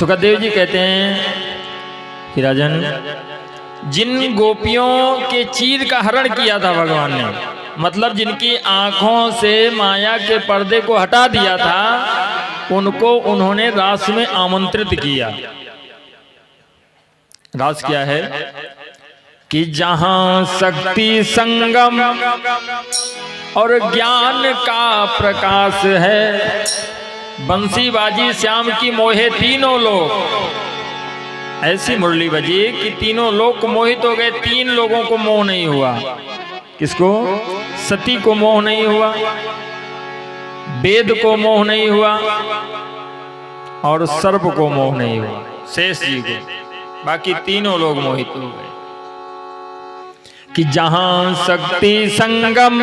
सुखदेव जी कहते हैं कि राजन, जिन गोपियों के चीर का हरण किया था भगवान ने, मतलब जिनकी आंखों से माया के पर्दे को हटा दिया था, उनको उन्होंने रास में आमंत्रित किया। रास क्या है कि जहां शक्ति संगम और ज्ञान का प्रकाश है, बंसी बाजी श्याम की मोहे तीनों लोग, ऐसी मुरली बजी कि तीनों लोग मोहित हो गए। 3 लोगों को मोह नहीं हुआ। किसको? सती को मोह नहीं हुआ, वेद को मोह नहीं हुआ, और सर्प को मोह नहीं हुआ, शेष जी को। बाकी तीनों लोग मोहित हो गए कि जहां शक्ति संगम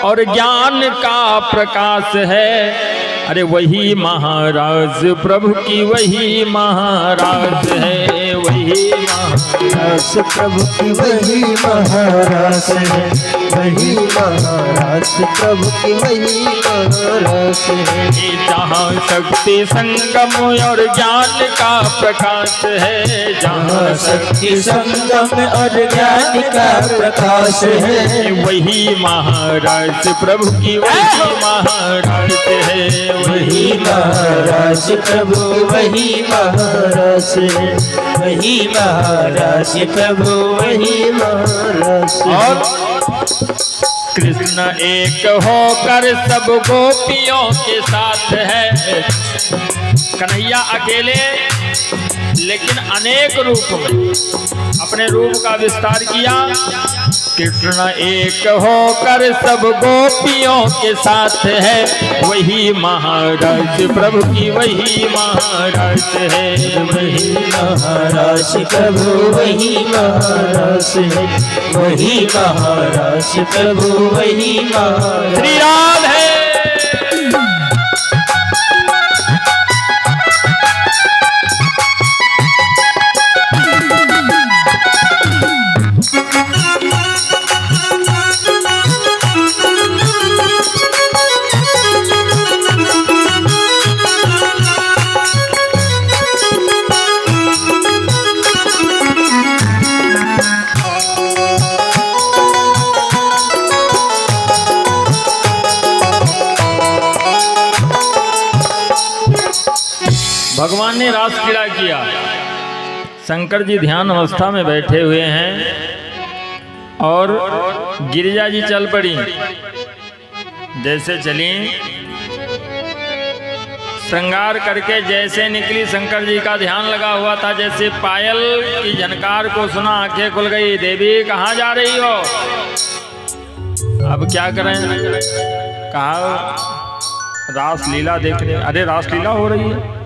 और ज्ञान का प्रकाश है, अरे वही महाराज प्रभु की वही महाराज है, वही महाराज प्रभु की वही महाराज है, वही महाराज प्रभु की वही महाराज है। जहाँ शक्ति संगम और ज्ञान का प्रकाश है, जहाँ शक्ति संगम और ज्ञान का प्रकाश है, वही महाराज प्रभु की वही महाराज है, वही महाराज प्रभु वही महाराज है, वही महाराज प्रभु वही महाराज। और कृष्ण एक होकर सब गोपियों के साथ है। कन्हैया अकेले लेकिन अनेक रूप में अपने रूप का विस्तार किया। कृष्ण एक होकर सब गोपियों के साथ है, वही महाराज प्रभु की वही महाराज है, वही महाराज प्रभु वही महाराज है, वही महाराज प्रभु वही महाराज। श्री राधे। भगवान ने रास क्रीड़ा किया। शंकर जी ध्यान अवस्था में बैठे हुए हैं और गिरिजा जी चल पड़ी। जैसे चली, श्रृंगार करके जैसे निकली, शंकर जी का ध्यान लगा हुआ था। जैसे पायल की झनकार को सुना, आंखें खुल गई। देवी कहाँ जा रही हो? अब क्या करें? कहा रास लीला देखने। अरे रास लीला हो रही है,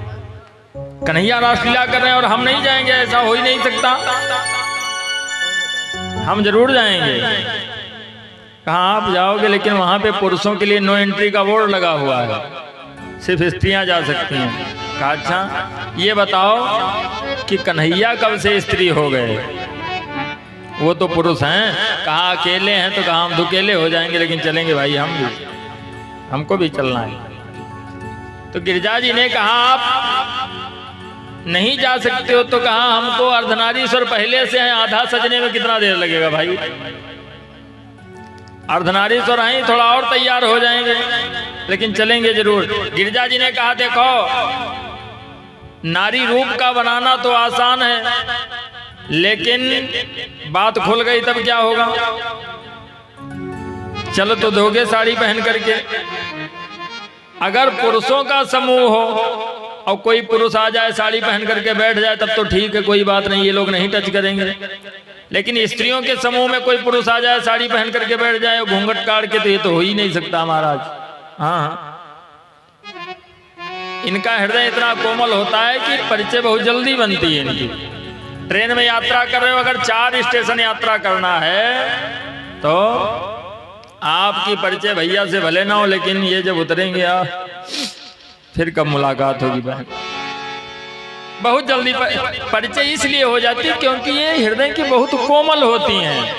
कन्हैया रासलीला कर रहे हैं और हम नहीं जाएंगे? ऐसा हो ही नहीं सकता, हम जरूर जाएंगे। कहाँ आप जाओगे, लेकिन वहां पे पुरुषों के लिए नो एंट्री का बोर्ड लगा हुआ है, सिर्फ स्त्रियां जा सकती हैं। कहा अच्छा ये बताओ कि कन्हैया कब से स्त्री हो गए? वो तो पुरुष हैं। कहा अकेले हैं, तो कहा हम दुकेले हो जाएंगे, लेकिन चलेंगे भाई, हम भी, हमको भी चलना है। तो गिरिजा जी ने कहा आप नहीं जा सकते हो, तो कहा हमको अर्धनारीश्वर पहले से हैं, आधा सजने में कितना देर लगेगा भाई? अर्धनारीश्वर हैं, थोड़ा और तैयार हो जाएंगे, लेकिन चलेंगे जरूर। गिरिजा जी ने कहा देखो, नारी रूप का बनाना तो आसान है, लेकिन बात खुल गई तब क्या होगा? चलो तो दोगे साड़ी पहन करके। अगर पुरुषों का समूह हो और कोई पुरुष आ जाए साड़ी पहन करके बैठ जाए, तब तो ठीक है, कोई बात नहीं, ये लोग नहीं टच करेंगे। लेकिन स्त्रियों के समूह में कोई पुरुष आ जाए साड़ी पहन करके बैठ जाए घूंघट काट के, तो ये तो हो ही नहीं सकता महाराज। हाँ, इनका हृदय इतना कोमल होता है कि परिचय बहुत जल्दी बनती है इनकी। ट्रेन में यात्रा कर रहे हो, अगर 4 स्टेशन यात्रा करना है, तो आपकी परिचय भैया से भले ना हो, लेकिन ये जब उतरेंगे आप, फिर कब मुलाकात होगी बहन? बहुत जल्दी परिचय इसलिए हो जाती है क्योंकि ये हृदय की बहुत कोमल होती हैं,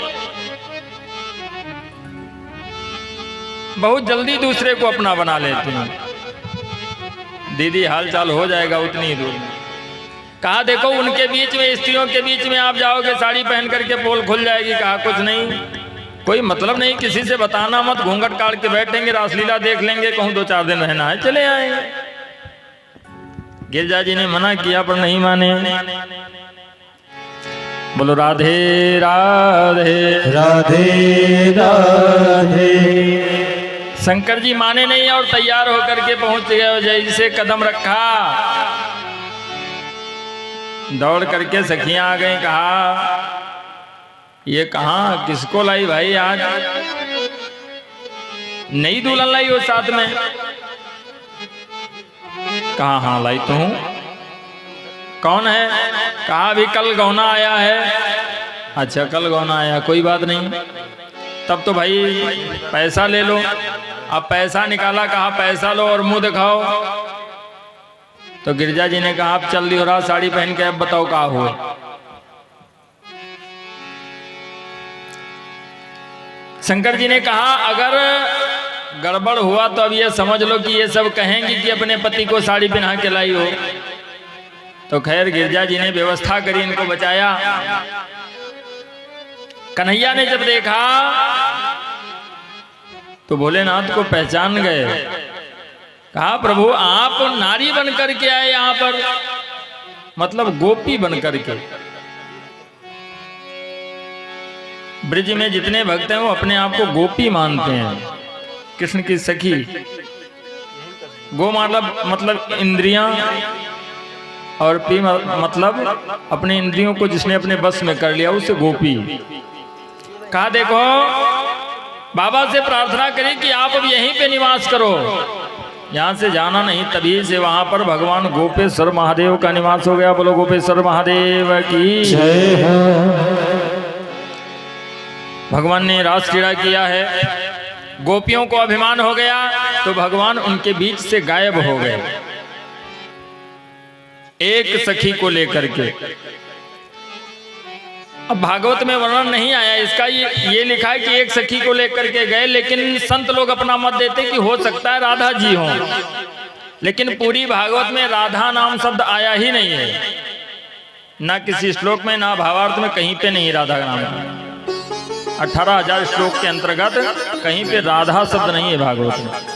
बहुत जल्दी दूसरे को अपना बना लेती हैं। दीदी हाल चाल हो जाएगा उतनी ही दूर में। कहा देखो उनके बीच में, स्त्रियों के बीच में आप जाओगे साड़ी पहन करके पोल खुल जाएगी। कहा कुछ नहीं, कोई मतलब नहीं, किसी से बताना मत, घूंघट काट के बैठेंगे, रासलीला देख लेंगे, कहूँ 2-4 दिन रहना है चले आएंगे। गिरजा जी ने मना किया पर नहीं माने। बोलो राधे राधे राधे राधे। शंकर जी माने नहीं और तैयार होकर के पहुंच गए। जैसे कदम रखा दौड़ करके सखियां आ गई। कहा ये कहाँ किसको लाई भाई, आज नई दुल्हन लाई हो साथ में? कहा हाँ लाई तो हूं। कौन है? कहा अभी कल गौना आया है। अच्छा कल गौना आया, कोई बात नहीं, तब तो भाई पैसा ले लो। अब पैसा निकाला, कहा पैसा लो और मुंह दिखाओ। तो गिरजा जी ने कहा आप चल दी हो रहा साड़ी पहन के, अब बताओ कहा हुआ। शंकर जी ने कहा अगर गड़बड़ हुआ तो अब ये समझ लो कि ये सब कहेंगी कि अपने पति को साड़ी पहना के लाई हो। तो खैर गिरजा जी ने व्यवस्था करी, इनको बचाया। कन्हैया ने जब देखा तो भोलेनाथ को पहचान गए। कहा प्रभु आप नारी बन करके आए यहाँ पर, मतलब गोपी बन करके। ब्रिज में जितने भक्त हैं वो अपने आप को गोपी मानते हैं, कृष्ण की सखी। गो मतलब इंद्रियां, और पी मतलब अपने इंद्रियों को जिसने अपने बस में कर लिया उसे गोपी। कहा देखो बाबा से प्रार्थना करी कि आप अब यहीं पे निवास करो, यहाँ से जाना नहीं। तभी से वहां पर भगवान गोपेश्वर महादेव का निवास हो गया। बोलो गोपेश्वर महादेव की जय। भगवान ने रास क्रीड़ा किया है, गोपियों को अभिमान हो गया तो भगवान उनके बीच से गायब हो गए, एक सखी को लेकर के। अब भागवत में वर्णन नहीं आया इसका, ये लिखा है कि एक सखी को लेकर के गए, लेकिन संत लोग अपना मत देते कि हो सकता है राधा जी हों, लेकिन पूरी भागवत में राधा नाम शब्द आया ही नहीं है, ना किसी श्लोक में ना भावार्थ में, कहीं पे नहीं राधा नाम। 18,000 श्लोक के अंतर्गत कहीं पे राधा शब्द नहीं है भागवत में।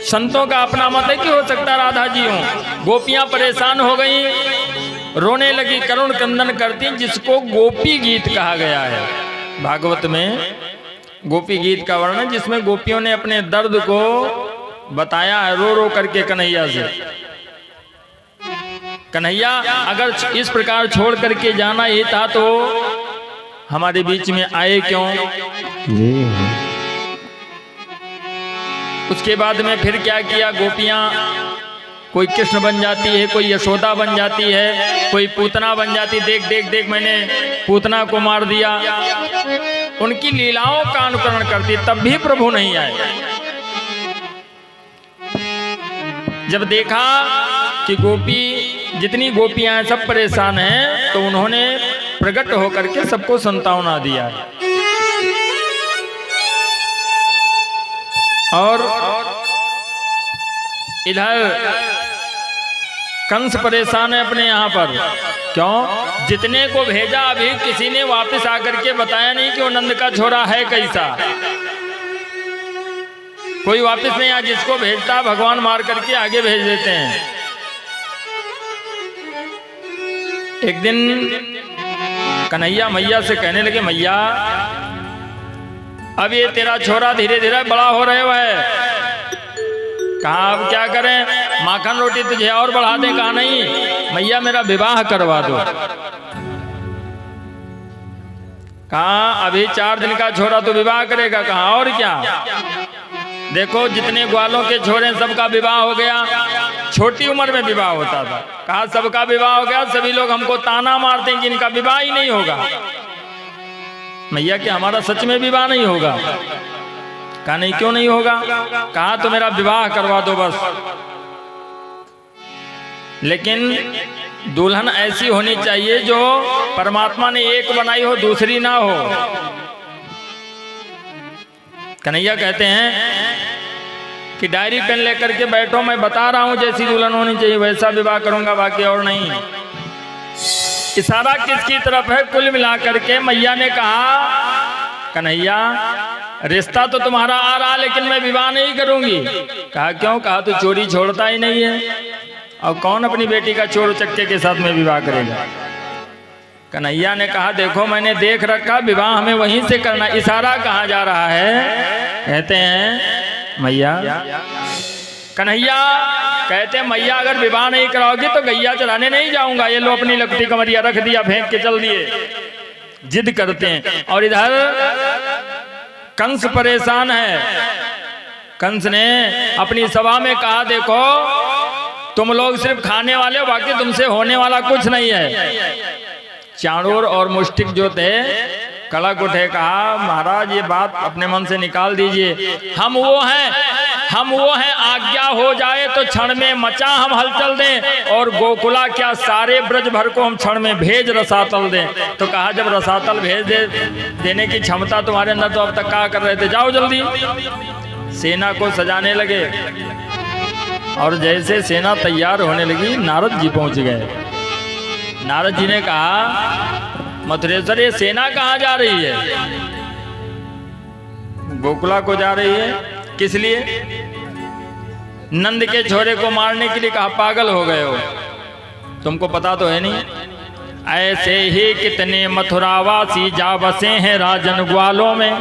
संतों का अपना मत है कि हो सकता राधा जी हों। गोपियां परेशान हो गई, रोने लगी, करुण क्रंदन करती, जिसको गोपी गीत कहा गया है। भागवत में गोपी गीत का वर्णन, जिसमें गोपियों ने अपने दर्द को बताया है रो रो करके कन्हैया से। कन्हैया अगर इस प्रकार छोड़ करके जाना ही था तो हमारे बीच में आए क्यों? उसके बाद में फिर क्या किया, गोपियां कोई कृष्ण बन जाती है, कोई यशोदा बन जाती है, कोई पूतना बन जाती। देख देख देख मैंने पूतना को मार दिया, उनकी लीलाओं का अनुकरण करती, तब भी प्रभु नहीं आए। जब देखा कि गोपी जितनी गोपियां हैं सब परेशान हैं, तो उन्होंने प्रकट होकर के सबको संतावना दिया। और इधर कंस परेशान है अपने यहाँ पर। क्यों? जितने को भेजा अभी किसी ने वापस आकर के बताया नहीं कि वो नंद का छोरा है कैसा। कोई वापस नहीं आया, जिसको भेजता भगवान मार करके आगे भेज देते हैं। एक दिन कन्हैया मैया से कहने लगे, मैया अब ये तेरा छोरा धीरे धीरे बड़ा हो रहे हुआ है, कहा अब क्या करें, माखन रोटी तुझे और बढ़ा दे? कहा नहीं मैया मेरा विवाह करवा दो। कहा अभी 4 दिन का छोरा तो विवाह करेगा? कहा और क्या, देखो जितने ग्वालों के छोरे सबका विवाह हो गया, छोटी उम्र में विवाह होता था। कहा सबका विवाह हो गया, सभी लोग हमको ताना मारते हैं कि इनका विवाह ही नहीं होगा। मैया कि हमारा सच में विवाह नहीं होगा? कहा नहीं क्यों नहीं होगा? कहा तो मेरा विवाह करवा दो बस, लेकिन दुल्हन ऐसी होनी चाहिए जो परमात्मा ने एक बनाई हो, दूसरी ना हो। कन्हैया कहते हैं कि डायरी पेन लेकर के बैठो, मैं बता रहा हूं जैसी दुल्हन होनी चाहिए वैसा विवाह करूंगा, बाकी और नहीं। इशारा किसकी तरफ है? कुल मिलाकर के मैया ने कहा कन्हैया रिश्ता तो तुम्हारा आ रहा लेकिन मैं विवाह नहीं करूंगी। कहा क्यों? कहा तू चोरी छोड़ता ही नहीं है, और कौन अपनी बेटी का चोर चक्के के साथ में विवाह करेगा। कन्हैया ने कहा देखो मैंने देख रखा, विवाह हमें वहीं से करना। इशारा कहाँ जा रहा है? कहते हैं मैया, कन्हैया कहते हैं मैया अगर विवाह नहीं कराओगी तो गैया चराने नहीं जाऊंगा। ये लो अपनी लकड़ी कमरिया रख दिया, फेंक के चल दिए। जिद करते हैं। और इधर कंस परेशान है। कंस ने अपनी सभा में कहा देखो तुम लोग सिर्फ खाने वाले हो, बाकी तुमसे होने वाला कुछ नहीं है। चाणूर और मुष्टिक जो थे कड़क उठे, कहा महाराज ये बात अपने मन से निकाल दीजिए। हम वो हैं आज्ञा हो जाए तो क्षण में मचा हम हलचल दें, और गोकुला क्या सारे ब्रज भर को हम क्षण में भेज रसातल दें। तो कहा जब रसातल भेज देने की क्षमता तुम्हारे अंदर तो अब तक क्या कर रहे थे, जाओ जल्दी। सेना को सजाने लगे, और जैसे सेना तैयार होने लगी नारद जी पहुंच गए। नारद जी ने कहा मथुरेश्वर ये सेना कहाँ जा रही है? गोकुला को जा रही है। किस लिए? नंद के छोरे को मारने के लिए। कहा पागल हो गए हो, तुमको पता तो है नहीं। ऐसे ही कितने मथुरावासी जा बसे हैं राजन ग्वालों में।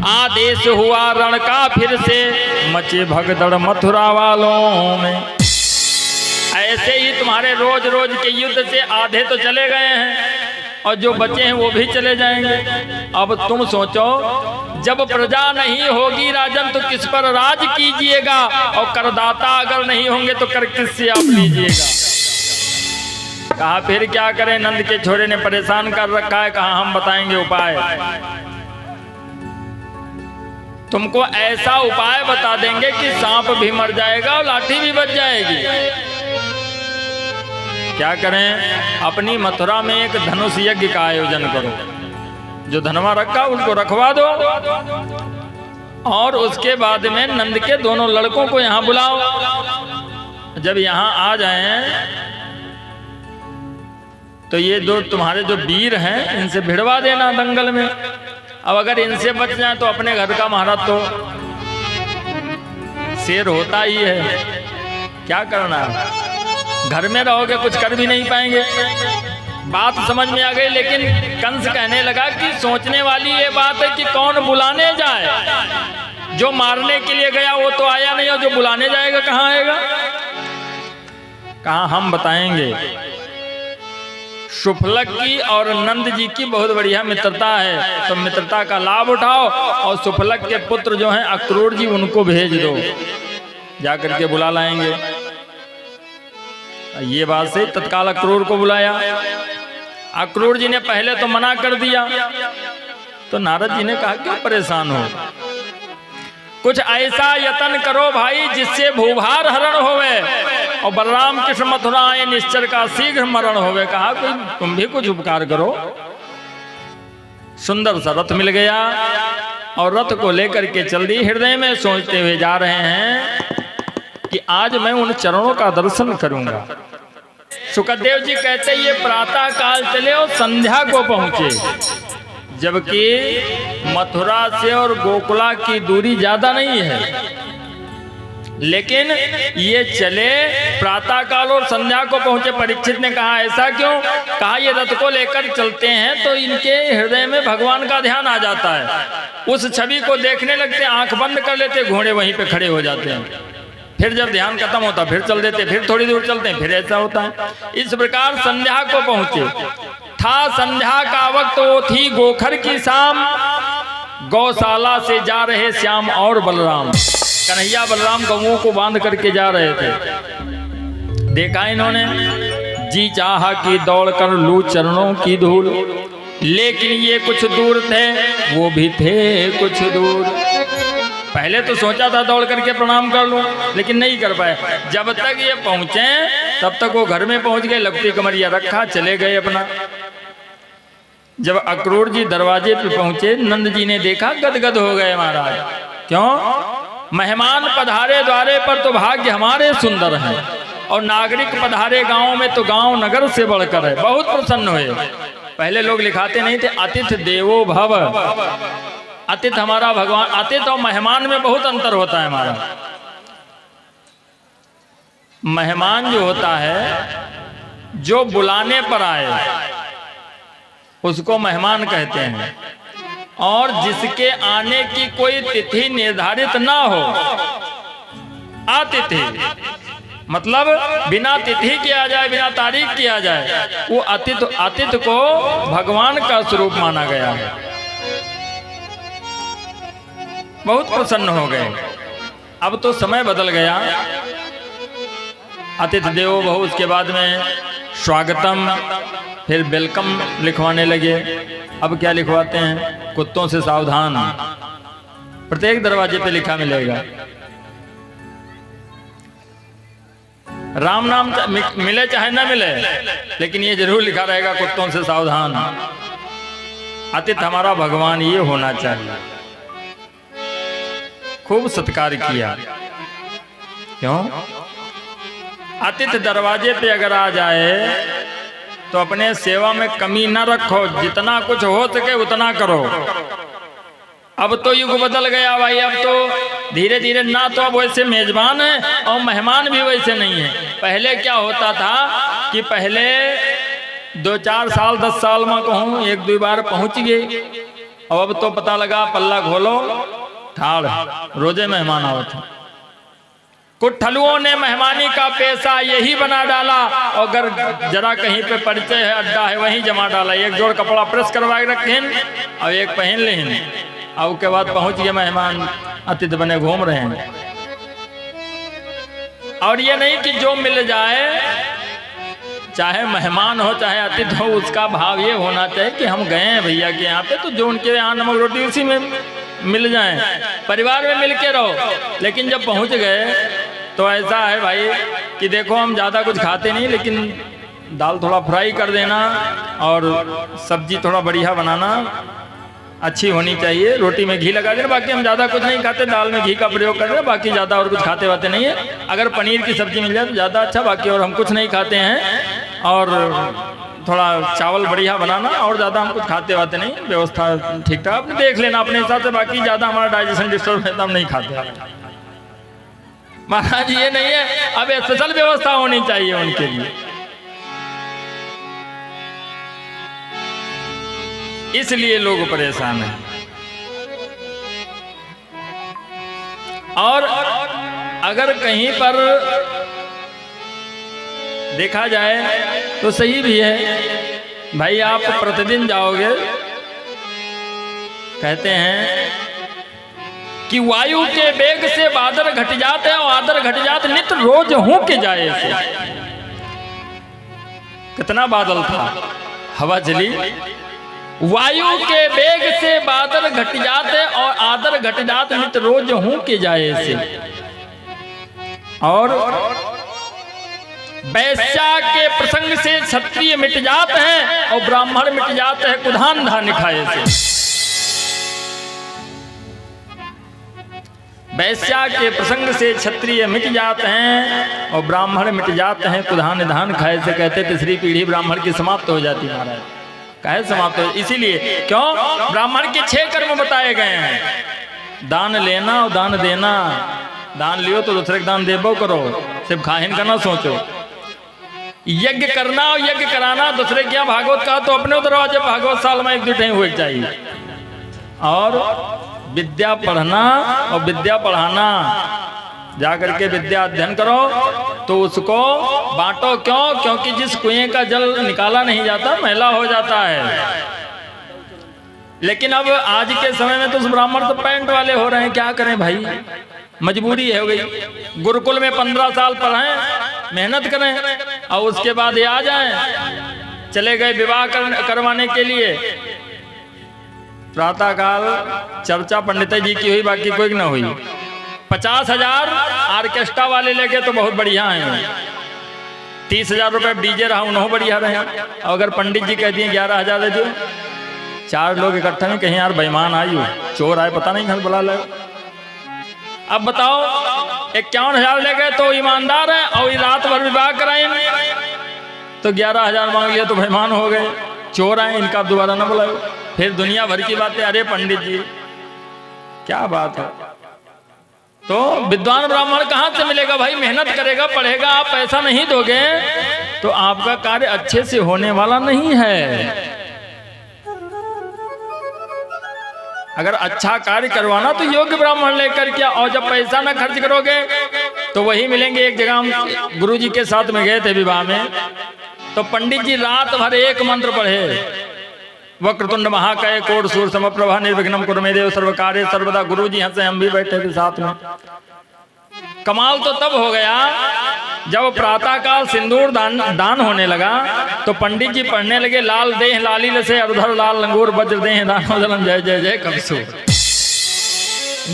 आदेश हुआ रण का फिर से मचे भगदड़ मथुरा वालों में। ऐसे ही तुम्हारे रोज रोज के युद्ध से आधे तो चले गए हैं, और जो बचे हैं वो भी चले जाएंगे। अब तुम सोचो जब प्रजा नहीं होगी राजन तो किस पर राज कीजिएगा, और करदाता अगर नहीं होंगे तो कर किससे आप लीजिएगा। कहा फिर क्या करें? नंद के छोरे ने परेशान कर रखा है। कहा हम बताएंगे उपाय, तुमको ऐसा उपाय बता देंगे कि सांप भी मर जाएगा और लाठी भी बच जाएगी। क्या करें? अपनी मथुरा में एक धनुष यज्ञ का आयोजन करो। जो धनवा रखा उसको रखवा दो, और उसके बाद में नंद के दोनों लड़कों को यहाँ बुलाओ। जब यहाँ आ जाएं तो ये दो तुम्हारे जो वीर हैं इनसे भिड़वा देना दंगल में। अब अगर इनसे बच जाए तो अपने घर का महाराज तो शेर होता ही है। क्या करना है? घर में रहोगे कुछ कर भी नहीं पाएंगे। बात समझ में आ गई। लेकिन कंस कहने लगा कि सोचने वाली ये बात है कि कौन बुलाने जाए। जो मारने के लिए गया वो तो आया नहीं, और जो बुलाने जाएगा कहाँ आएगा? कहाँ हम बताएंगे। शुफलक की और नंद जी की बहुत बढ़िया मित्रता है, तो मित्रता का लाभ उठाओ, और शुफलक के पुत्र जो हैं अक्रूर जी उनको भेज दो, जाकर के बुला लाएंगे। ये बात से तत्काल अक्रूर को बुलाया। अक्रूर जी ने पहले तो मना कर दिया, तो नारद जी ने कहा क्यों परेशान हो, कुछ ऐसा यत्न करो भाई जिससे भूभार हरण होवे, और बलराम कृष्ण मथुरा आए निश्चर का शीघ्र मरण होवे। कहा कोई तुम भी कुछ उपकार करो। सुंदर सा रथ मिल गया, और रथ को लेकर के चल दी। हृदय में सोचते हुए जा रहे हैं कि आज मैं उन चरणों का दर्शन करूंगा। सुखदेव जी कहते ये प्रातः काल चले और संध्या को पहुंचे, जबकि मथुरा से और गोकुला की दूरी ज्यादा नहीं है, लेकिन ये चले प्रातः काल और संध्या को पहुंचे। परीक्षित ने कहा ऐसा क्यों? कहा ये रथ को लेकर चलते हैं तो इनके हृदय में भगवान का ध्यान आ जाता है। उस छवि को देखने लगते, आंख बंद कर लेते, घोड़े वहीं पे खड़े हो जाते हैं। फिर जब ध्यान खत्म होता फिर चल देते, फिर थोड़ी दूर चलते हैं, फिर ऐसा होता है। इस प्रकार संध्या को पहुंचे। था संध्या का वक्त, वो थी गोखर की शाम। गौशाला से जा रहे श्याम और बलराम, कन्हैया बलराम गऊओं को बांध करके जा रहे थे। देखा इन्होंने, जी चाहा कि दौड़ कर लूं चरणों की धूल, लेकिन ये कुछ दूर थे, वो भी थे कुछ दूर। पहले तो सोचा था दौड़ करके प्रणाम कर लूं, लेकिन नहीं कर पाए। जब तक ये पहुंचे तब तक वो घर में पहुंच गए, लपटी कमरिया रखा, चले गए अपना। जब अक्रूर जी दरवाजे पे पहुंचे, नंद जी ने देखा, गदगद हो गए महाराज। क्यों? मेहमान पधारे द्वारे पर तो भाग्य हमारे सुंदर हैं, और नागरिक पधारे गांव में तो गांव नगर से बढ़कर है। बहुत प्रसन्न हुए। पहले लोग लिखाते नहीं थे अतिथि देवो भव, अतिथि हमारा भगवान। अतिथि और मेहमान में बहुत अंतर होता है। हमारा मेहमान जो होता है, जो बुलाने पर आए उसको मेहमान कहते हैं, और जिसके आने की कोई तिथि निर्धारित ना हो, अतिथि मतलब बिना तिथि किया जाए, बिना तारीख किया जाए, वो अतिथि को भगवान का स्वरूप माना गया है। बहुत प्रसन्न हो गए। अब तो समय बदल गया। अतिथि देवो भव, उसके बाद में स्वागतम, फिर वेलकम लिखवाने लगे। अब क्या लिखवाते हैं? कुत्तों से सावधान। प्रत्येक दरवाजे पे लिखा मिलेगा। राम नाम मिले चाहे ना मिले, लेकिन ये जरूर लिखा रहेगा कुत्तों से सावधान। अतिथि हमारा भगवान ये होना चाहिए। खूब सत्कार किया। क्यों? अतिथि दरवाजे पे अगर आ जाए तो अपने सेवा में कमी ना रखो, जितना कुछ हो सके उतना करो। अब तो युग बदल गया भाई। अब तो धीरे धीरे ना तो अब वैसे मेजबान है और मेहमान भी वैसे नहीं है। पहले क्या होता था कि पहले 2-4 साल 10 साल में कहूँ 1-2 बार पहुंच गए, और अब तो पता लगा पल्ला खोलो ठाड़ रोजे मेहमान आवत। कुट्ठलुओं ने मेहमानी का पेशा यही बना डाला, और अगर जरा कहीं पे परिचय है, अड्डा है, वहीं जमा डाला। एक जोड़ कपड़ा प्रेस करवा के रखें और एक पहन लें, और उसके बाद पहुंच गए मेहमान, अतिथि बने घूम रहे हैं। और ये नहीं कि जो मिल जाए, चाहे मेहमान हो चाहे अतिथि हो, उसका भाव ये होना चाहिए कि हम गए हैं भैया के यहाँ पे, तो जो उनके यहाँ नमक रोटी उसी में मिल जाए, परिवार में मिल के रहो। लेकिन जब पहुंच गए तो ऐसा है भाई कि देखो हम ज़्यादा कुछ खाते नहीं, लेकिन दाल थोड़ा फ्राई कर देना और सब्जी थोड़ा बढ़िया बनाना, अच्छी होनी चाहिए, रोटी में घी लगा देना। बाकी हम ज़्यादा कुछ नहीं खाते, दाल में घी का प्रयोग कर रहे हैं, बाकी ज़्यादा और कुछ खाते वाते नहीं है। अगर पनीर की सब्जी मिल जाए तो ज़्यादा अच्छा, बाकी और हम कुछ नहीं खाते हैं। और थोड़ा चावल बढ़िया बनाना, और ज़्यादा हम कुछ खाते वाते नहीं, व्यवस्था ठीक ठाक अपने देख लेना अपने हिसाब से। बाकी ज़्यादा हमारा डाइजेशन डिस्टर्ब है तो हम नहीं खाते। महाराज ये नहीं है, अब स्पेशल व्यवस्था होनी चाहिए उनके लिए। इसलिए लोग परेशान हैं। और अगर कहीं पर देखा जाए तो सही भी है भाई। आप प्रतिदिन जाओगे, कहते हैं कि वायु के वेग से बादल घट जाते और आदर घट जाते, नित रोज हूं के जाए से। कितना बादल था, हवा चली, वायु के वेग से बादल घट जाते और आदर घट जाते, नित रोज हूं के जाए से। और वैश्या के प्रसंग से क्षत्रिय मिट जाते हैं और ब्राह्मण मिट जाते हैं कुधान धान खाए से। वैश्या के प्रसंग से क्षत्रिय मिट जाते हैं और ब्राह्मण मिट जाते हैं कुधान धान खाए से। कहते तीसरी पीढ़ी ब्राह्मण की समाप्त हो जाती है। महाराज काहे समाप्त हो? इसीलिए क्यों? ब्राह्मण के 6 कर्म बताए गए हैं। दान लेना और दान देना। दान लियो तो दूसरे दान देबो करो, सिर्फ खाहिन का ना सोचो। यज्ञ करना और यज्ञ कराना, दूसरे क्या भागवत का तो अपने दरवाजे भागवत साल में 1-2 टाइम हुए चाहिए। और विद्या पढ़ना और विद्या पढ़ाना, जाकर के विद्या अध्ययन करो तो उसको बांटो। क्यों? क्योंकि जिस कुएं का जल निकाला नहीं जाता मैला हो जाता है। लेकिन अब आज के समय में तो ब्राह्मण तो पैंट वाले हो रहे हैं, क्या करें भाई, मजबूरी है हो गई। गुरुकुल में 15 साल पढ़ाएं, मेहनत करें, और उसके बाद ये आ जाएं, चले गए विवाह करवाने के लिए। प्रातः काल चर्चा पंडित जी की हुई, बाकी कोई ना हुई। 50,000 ऑर्केस्ट्रा वाले लेके तो बहुत बढ़िया हैं। 30,000 रुपये डीजे रहा, उन्होंने बढ़िया रहे। और अगर पंडित जी कह दिए 11,000 दे दो, 4 लोग इकट्ठा में कहीं यार बेईमान आयु चोर आए पता नहीं घर बुला ले। अब बताओ 51,000 ले गए तो ईमानदार है, और रात भर विवाह कराएंगे तो 11,000 मांग लिया तो बेईमान हो गए, चोर आए, इनका दोबारा न बुलाओ। फिर दुनिया भर की बातें, अरे पंडित जी क्या बात है। तो विद्वान ब्राह्मण कहाँ से मिलेगा भाई? मेहनत करेगा, पढ़ेगा, आप पैसा नहीं दोगे तो आपका कार्य अच्छे से होने वाला नहीं है। अगर अच्छा कार्य करवाना तो योग्य ब्राह्मण लेकर के, और जब पैसा ना खर्च करोगे तो वही मिलेंगे। एक जगह हम गुरुजी के साथ में गए थे विवाह में, तो पंडित जी रात भर एक मंत्र पढ़े, वक्रतुंड महाकाय कोट सूर्य समप्रभा निर्विघ्नं कुरु मे देव सर्वकार्ये सर्वदा। गुरुजी हंसे, हम भी बैठे थे साथ में। कमाल तो तब हो गया जब प्रातः काल सिंदूर दान होने लगा तो पंडित जी पढ़ने लगे, लाल देह लालील से अरुधर लाल लंगूर वज्र देह दानोदलम जय जय जय कबसूर।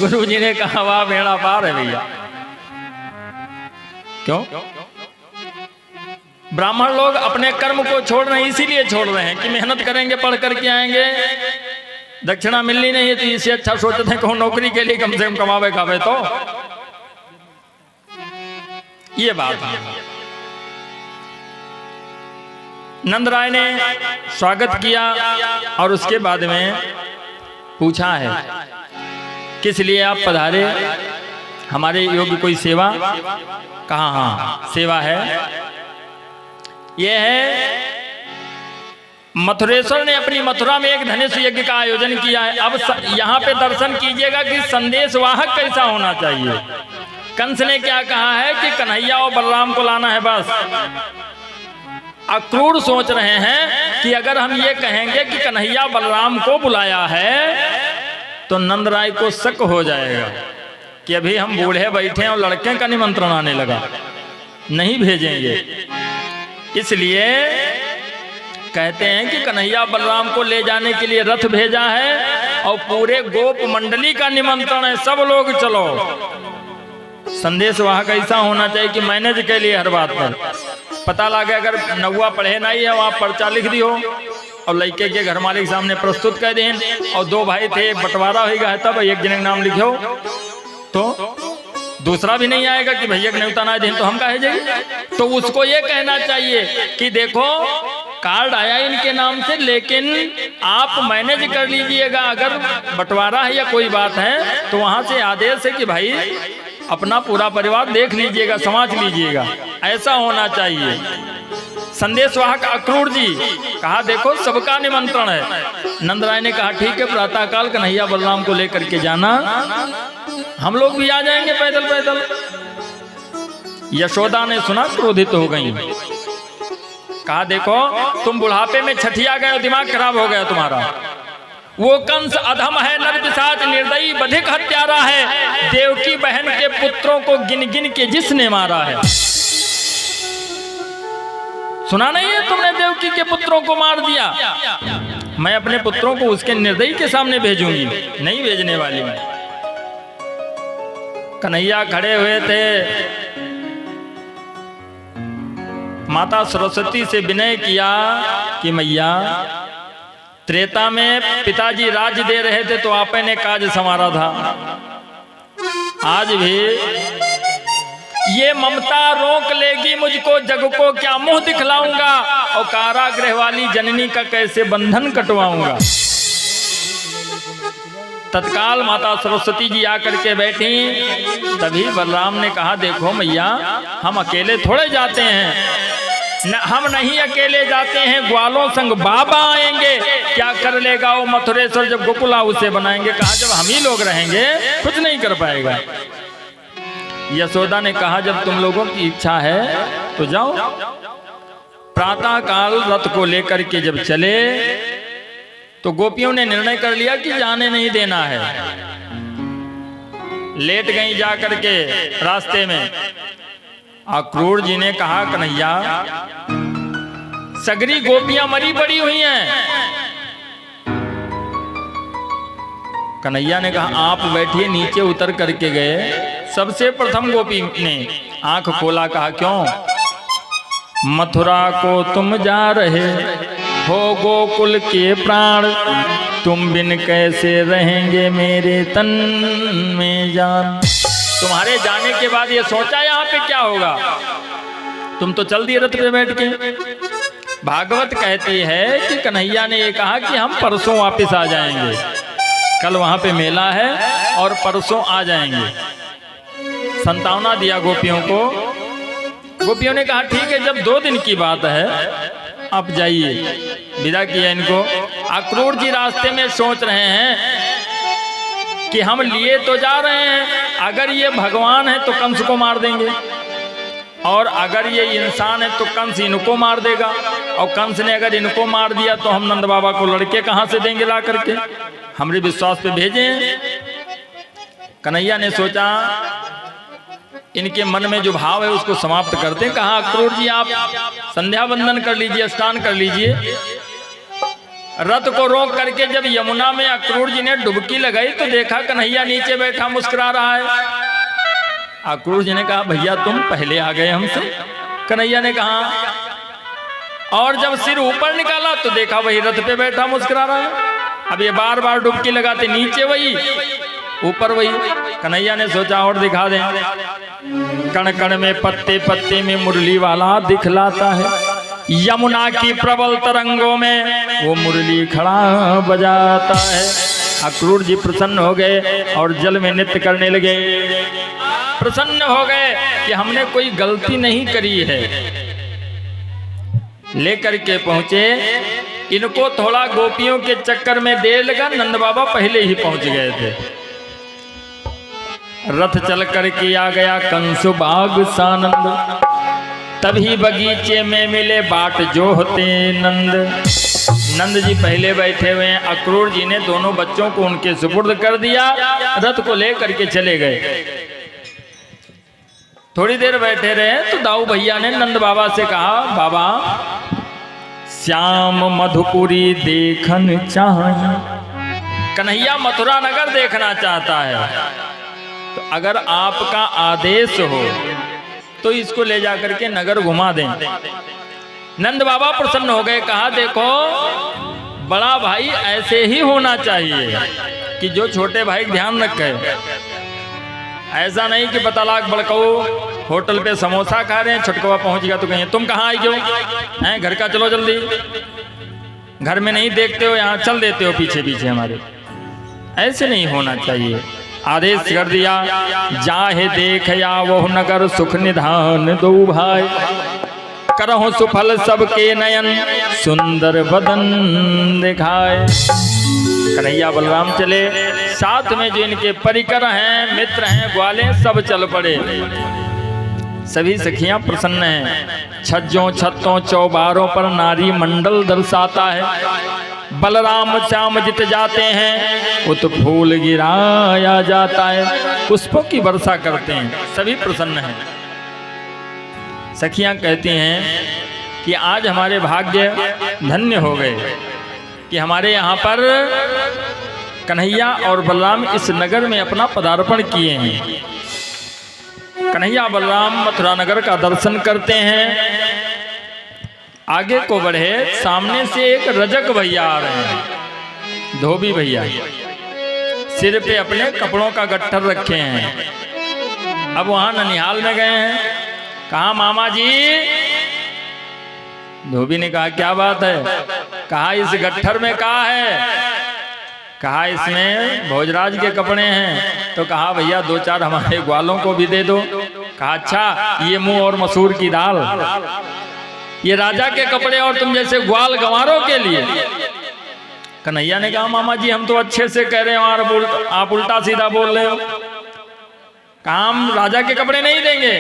गुरु जी ने कहा वाह बेड़ा पार है भैया। क्यों? ब्राह्मण लोग अपने कर्म को छोड़ रहे हैं, इसीलिए छोड़ रहे हैं कि मेहनत करेंगे, पढ़ करके आएंगे, दक्षिणा मिलनी नहीं है, तो इससे अच्छा सोचते हैं कौन नौकरी के लिए कम से कम कमावे खावे। तो ये बात है। नंदराय ने स्वागत किया और उसके बाद में पूछा है किस लिए आप पधारे, हमारे योग्य कोई सेवा? कहा हाँ सेवा है। यह है मथुरेश्वर ने अपनी मथुरा में एक धनुष यज्ञ का आयोजन किया है। अब यहाँ पे दर्शन कीजिएगा कि संदेश वाहक कैसा होना चाहिए। कंस ने क्या कहा है कि कन्हैया और बलराम को लाना है, बस। अक्रूर सोच रहे हैं कि अगर हम ये कहेंगे कि कन्हैया बलराम को बुलाया है तो नंदराय को शक हो जाएगा कि अभी हम बूढ़े बैठे और लड़के का निमंत्रण आने लगा, नहीं भेजेंगे। इसलिए कहते हैं कि कन्हैया बलराम को ले जाने के लिए रथ भेजा है और पूरे गोप मंडली का निमंत्रण है, सब लोग चलो। संदेश वहां कैसा होना चाहिए कि मैनेज के लिए हर बात पर पता लगे। अगर नौवा पढ़े नहीं है वहां पर्चा लिख दियो और लड़के के घर मालिक सामने प्रस्तुत कर दें, और दो भाई थे बंटवारा हो गया है तब एक जने का नाम लिखो तो दूसरा भी नहीं आएगा कि भैया न्यूता ना दें तो हम कहे जाएंगे। तो उसको ये कहना चाहिए कि देखो कार्ड आया इनके नाम से, लेकिन आप मैनेज कर लीजिएगा। अगर बंटवारा है या कोई बात है तो वहां से आदेश है कि भाई अपना पूरा परिवार देख लीजिएगा, समझ लीजिएगा, ऐसा होना चाहिए। संदेशवाहक अक्रूर जी कहा देखो सबका निमंत्रण है। नंदराय ने कहा ठीक है, प्रातःकाल कन्हैया बलराम को लेकर के जाना, हम लोग भी आ जाएंगे पैदल पैदल। यशोदा ने सुना, क्रोधित हो गई। कहा देखो तुम बुढ़ापे में छठिया गए, दिमाग खराब हो गया तुम्हारा। वो कंस अधम है, नर पिशाच निर्दयी बधिक हत्यारा है, देवकी बहन के पुत्रों को गिन गिन के जिसने मारा है। सुना नहीं है तुमने, देवकी के पुत्रों को मार दिया। मैं अपने पुत्रों को उसके निर्दयी के सामने भेजूंगी, नहीं भेजने वाली मैं। कन्हैया खड़े हुए थे, माता सरस्वती से विनय किया कि मैया त्रेता में पिताजी राज्य दे रहे थे तो आपने काज संवारा था, आज भी ये ममता रोक लेगी मुझको, जग को क्या मुंह दिखलाऊंगा, और कारागृह वाली जननी का कैसे बंधन कटवाऊंगा। तत्काल माता सरस्वती जी आकर के बैठी। तभी बलराम ने कहा देखो मैया हम अकेले थोड़े जाते हैं, हम नहीं अकेले जाते हैं, ग्वालों संग बाबा आएंगे। क्या कर लेगा वो मथुरेश्वर जब गोकुला उसे बनाएंगे। कहा जब हम ही लोग रहेंगे कुछ नहीं कर पाएगा। यशोदा ने कहा जब तुम लोगों की इच्छा है तो जाओ। प्रातः काल रथ को लेकर के जब चले तो गोपियों ने निर्णय कर लिया कि जाने नहीं देना है। लेट गई जा करके रास्ते में। अक्रूर जी ने कहा कन्हैया सगरी गोपियां मरी पड़ी हुई हैं। कन्हैया ने कहा आप बैठिए, नीचे उतर करके गए। सबसे प्रथम गोपी ने आंख खोला, कहा क्यों? मथुरा को तुम जा रहे हो गोकुल के प्राण, तुम बिन कैसे रहेंगे मेरे तन में जान। तुम्हारे जाने के बाद ये सोचा यहाँ पे क्या होगा? तुम तो चल दिए रथ पे बैठ के। भागवत कहती है कि कन्हैया ने ये कहा कि हम परसों वापस आ जाएंगे, कल वहां पे मेला है और परसों आ जाएंगे। संतावना दिया गोपियों को। गोपियों ने कहा ठीक है, जब 2 दिन की बात है आप जाइए। विदा किया इनको। अक्रूर जी रास्ते में सोच रहे हैं कि हम लिए तो जा रहे हैं, अगर ये भगवान है तो कंस को मार देंगे, और अगर ये इंसान है तो कंस इनको मार देगा, और कंस ने अगर इनको मार दिया तो हम नंद बाबा को लड़के कहाँ से देंगे ला करके, हमरे विश्वास पे भेजे। कन्हैया ने सोचा इनके मन में जो भाव है उसको समाप्त करते हैं। कहा अक्रूर जी आप संध्या वंदन कर लीजिए, स्नान कर लीजिए। रथ को रोक करके जब यमुना में अक्रूर जी ने डुबकी लगाई तो देखा कन्हैया नीचे बैठा मुस्कुरा रहा है। अक्रूर जी ने कहा भैया तुम पहले आ गए हमसे। कन्हैया ने कहा, और जब सिर ऊपर निकाला तो देखा वही रथ पे बैठा मुस्कुरा रहा है। अब ये बार बार डुबकी लगाते, नीचे वही ऊपर वही। कन्हैया ने सोचा और दिखा दें। कण कण में पत्ते पत्ते में मुरली वाला दिखलाता है, यमुना की प्रबल तरंगों में वो मुरली खड़ा बजाता है। अक्रूर जी प्रसन्न हो गए और जल में नृत्य करने लगे। प्रसन्न हो गए कि हमने कोई गलती नहीं करी है। लेकर के पहुंचे। इनको थोड़ा गोपियों के चक्कर में देर लगा, नंद बाबा पहले ही पहुंच गए थे। रथ चल कर के आ गया कंस बाग सानंद, तभी बगीचे में मिले बाट जो होते नंद। नंद जी पहले बैठे हुए हैं। अक्रूर जी ने दोनों बच्चों को उनके सुपुर्द कर दिया, रथ को लेकर के चले गए। थोड़ी देर बैठे रहे तो दाऊ भैया ने नंद बाबा से कहा, बाबा श्याम मधुपुरी देखन चाहे। कन्हैया मथुरा नगर देखना चाहता है, तो अगर आपका आदेश हो तो इसको ले जाकर के नगर घुमा दें। नंद बाबा प्रसन्न हो गए। कहा देखो बड़ा भाई ऐसे ही होना चाहिए कि जो छोटे भाई ध्यान रखे। ऐसा नहीं कि बतलाक बड़काऊ होटल पे समोसा खा रहे हैं, छुटकवा पहुंच गया तो कहें तुम कहाँ आई हो, हैं घर का चलो जल्दी, घर में नहीं देखते हो, यहाँ चल देते हो पीछे पीछे हमारे। ऐसे नहीं होना चाहिए। आदेश कर दिया, जाहे देख या वो नगर सुख निधान दो भाई, करहो सुफल सबके नयन सुंदर बदन दिखाए। कन्हैया बलराम चले, साथ में जो इनके परिकर हैं, मित्र हैं, ग्वाले सब चल पड़े। सभी सखियां प्रसन्न हैं। छज्जों छत्तों चौबारों पर नारी मंडल दर्शाता है। बलराम श्याम जित जाते हैं उत फूल गिराया जाता है, पुष्पों की वर्षा करते हैं। सभी प्रसन्न हैं। सखियां कहती हैं कि आज हमारे भाग्य धन्य हो गए कि हमारे यहाँ पर कन्हैया और बलराम इस नगर में अपना पदार्पण किए हैं। कन्हैया बलराम मथुरा नगर का दर्शन करते हैं। आगे को बढ़े, सामने से एक रजक भैया आ रहे हैं, धोबी भैया, सिर पे अपने कपड़ों का गट्ठर रखे हैं। अब वहां ननिहाल में गए हैं। कहा मामा जी। धोबी ने कहा क्या बात है। कहा इस गट्ठर में कहा है। कहा इसमें भोजराज के कपड़े हैं। तो कहा भैया 2-4 हमारे ग्वालों को भी दे दो। कहा अच्छा ये मुंह और मसूर की दाल, ये राजा के कपड़े और तुम जैसे ग्वाल गंवारों के लिए। कन्हैया ने कहा मामा जी हम तो अच्छे से कह रहे हो, आप उल्टा सीधा बोल रहे हो। कहा हम राजा के कपड़े नहीं देंगे,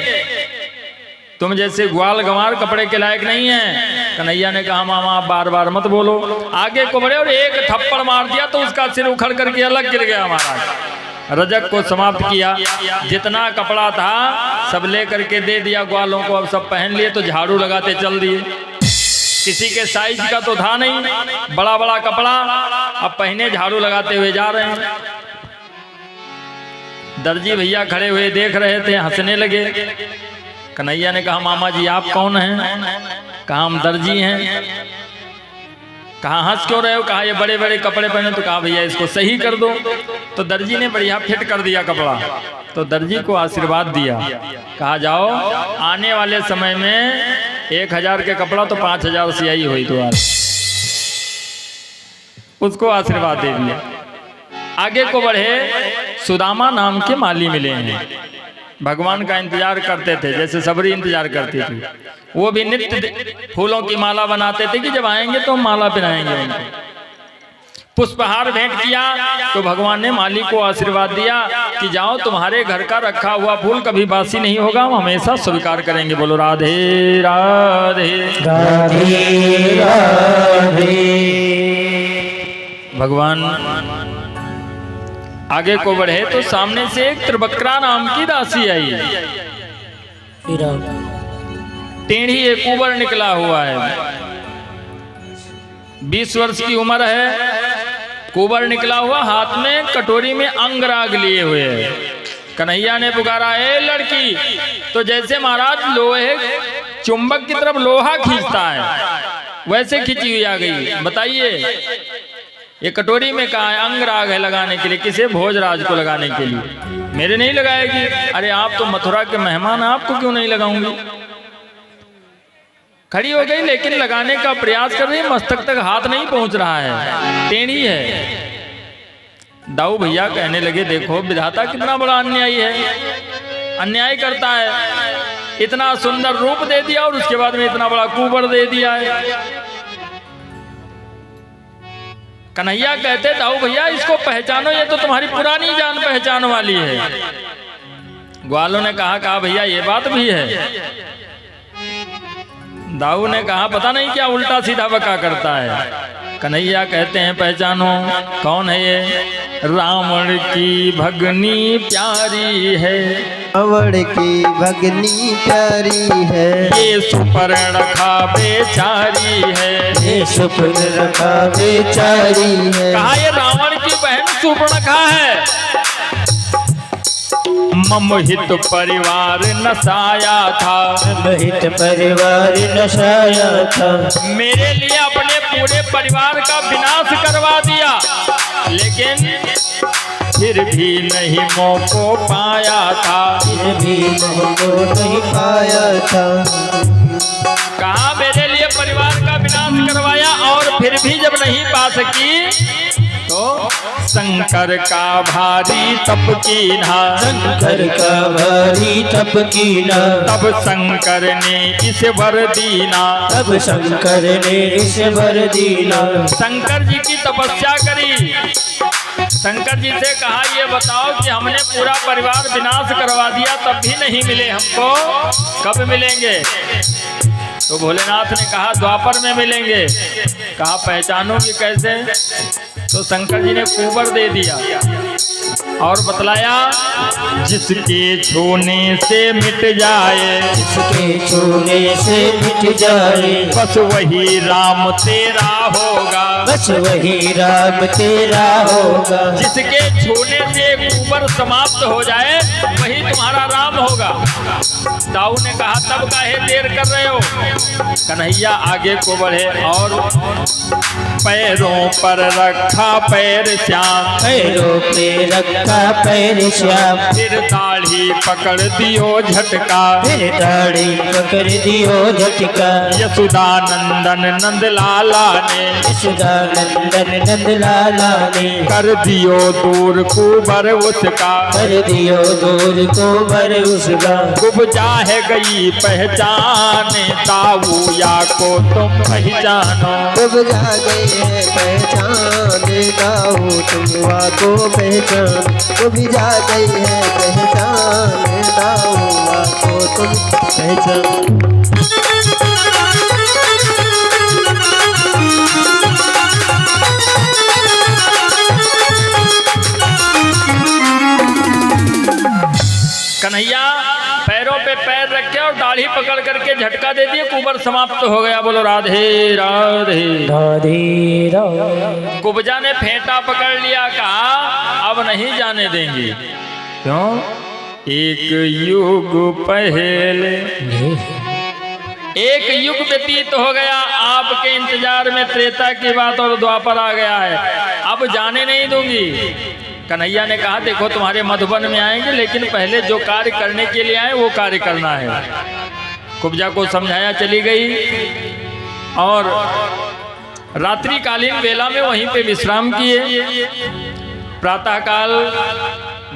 तुम जैसे ग्वाल गंवार कपड़े के लायक नहीं है। कन्हैया ने कहा मामा आप बार बार मत बोलो। आगे को बढ़े और एक थप्पड़ मार दिया तो उसका सिर उखड़ करके अलग गिर गया। महाराज रजक को समाप्त किया। जितना कपड़ा था सब ले करके दे दिया ग्वालों को। अब सब पहन लिए तो झाड़ू लगाते चल दिए। किसी के साइज का तो था नहीं, बड़ा बड़ा कपड़ा, अब पहने झाड़ू लगाते हुए जा रहे हैं। दर्जी भैया खड़े हुए देख रहे थे, हंसने लगे। कन्हैया ने कहा मामा जी आप कौन हैं। कहा हम दर्जी हैं। कहा हंस क्यों रहे हो। कहा ये बड़े बड़े कपड़े पहने। तो कहा भैया इसको सही कर दो। तो दर्जी ने बढ़िया फिट कर दिया कपड़ा। तो दर्जी को आशीर्वाद दिया, कहा जाओ आने वाले समय में 1000 के कपड़ा तो 5000 सियाई हुई तो आज। उसको आशीर्वाद दे दिया। आगे को बढ़े, सुदामा नाम के माली मिले हैं, भगवान का इंतजार करते थे जैसे सबरी इंतजार करती थी। वो भी नित्य फूलों की माला बनाते थे कि जब आएंगे तो माला पहनाएंगे उनको। पुष्पहार भेंट किया तो भगवान ने माली को आशीर्वाद दिया कि जाओ तुम्हारे घर का रखा हुआ फूल कभी बासी नहीं होगा, हम हमेशा स्वीकार करेंगे। बोलो राधे राधे राधे राधे। भगवान आगे को बढ़े तो सामने से एक त्रिबक्रा नाम की दासी आई। टेढ़ी एक ऊबर निकला हुआ है, 20 वर्ष की उम्र है, कुबर निकला हुआ, हाथ में कटोरी में अंगराग लिए हुए है। कन्हैया ने पुकारा, ए लड़की। तो जैसे महाराज लोहे चुंबक की तरफ लोहा खींचता है वैसे खींची हुई आ गई। बताइए ये कटोरी में कहा है? अंगराग है लगाने के लिए, किसे? भोजराज को लगाने के लिए। मेरे नहीं लगाएगी? अरे आप तो मथुरा के मेहमान, आपको क्यों नहीं लगाऊंगी? खड़ी हो गई लेकिन लगाने का प्रयास कर रही, मस्तक तक हाथ नहीं पहुंच रहा है, टेढ़ी है। दाऊ भैया कहने लगे, देखो विधाता कितना बड़ा अन्यायी है, अन्याय करता है। इतना सुंदर रूप दे दिया और उसके बाद में इतना बड़ा कुबर दे दिया है। कन्हैया कहते, दाऊ भैया इसको पहचानो, ये तो तुम्हारी पुरानी जान पहचान वाली है। ग्वालों ने कहा भैया ये बात भी है। दाऊ ने कहा पता नहीं क्या उल्टा सीधा बका करता है। कन्हैया कहते हैं पहचानो, कौन है ये? रावण की भगनी प्यारी है, रावण की भगनी प्यारी है, ये सुपर्णखा बेचारी है, ये सुपर्णखा बेचारी है। कहा ये रावण की बहन सुपर्णखा है। ममहित परिवार नसाया था, ममहित परिवार नसाया था, मेरे लिए अपने पूरे परिवार का विनाश करवा दिया, लेकिन फिर भी नहीं मौको पाया था, फिर भी मौको नहीं पाया था। कहा मेरे लिए परिवार का विनाश करवाया और फिर भी जब नहीं पा सकी तो शंकर का भारी तप कीना, शंकर का भारी तप कीना, तब शंकर ने इसे वर दीना, तब शंकर ने इसे वर दीना। शंकर जी की तपस्या करी। शंकर जी से कहा ये बताओ कि हमने पूरा परिवार विनाश करवा दिया तब भी नहीं मिले हमको, कब मिलेंगे? तो भोलेनाथ ने कहा द्वापर में मिलेंगे। कहा पहचानोगे कैसे? तो शंकर जी ने कुबर दे दिया और बतलाया जिसके छूने से मिट जाए, जिसके छूने से मिट जाए, बस वही राम तेरा होगा, बस वही राम तेरा होगा। जिसके छूने से कुबर समाप्त हो जाए वही तुम्हारा राम होगा। दाऊ ने कहा तब काहे देर कर रहे हो? कन्हैया आगे को बढ़े और पैरों पर रखा पैर श्याम, पैरों पे रखा पैर श्याम, फिर दाढ़ी पकड़ दियो झटका, फिर दाढ़ी पकड़ दियो झटका। यशोदानंदन नंद लाला ने, यशोदानंदन नंद लाला ने कर दियो दूर कुबर उसका, कर दियो दूर कुबर उसका। उपजा है गई पहचान दाऊ या को तुम पहचानो, उपजा गई है पहचान दाऊ तुम को पहचान, उपजा गई है पहचान दाऊ को तुम पहचान। कन्हैया पैरों पे पैर रखे और दाढ़ी पकड़ करके झटका दे दिए, कुबर समाप्त हो गया। बोलो राधे राधे राधे राधे। कुब्जा ने फेंटा पकड़ लिया, कहा अब नहीं जाने देंगे। क्यों? एक युग पहले, एक युग व्यतीत हो गया, आपके इंतजार में त्रेता की बात और द्वापर आ गया है, अब जाने नहीं दूंगी। कन्हैया ने कहा देखो तुम्हारे मधुबन में आएंगे, लेकिन पहले जो कार्य करने के लिए आए वो कार्य करना है। कुब्जा को समझाया, चली गई और रात्रिकालीन वेला में वहीं पे विश्राम किए। प्रातःकाल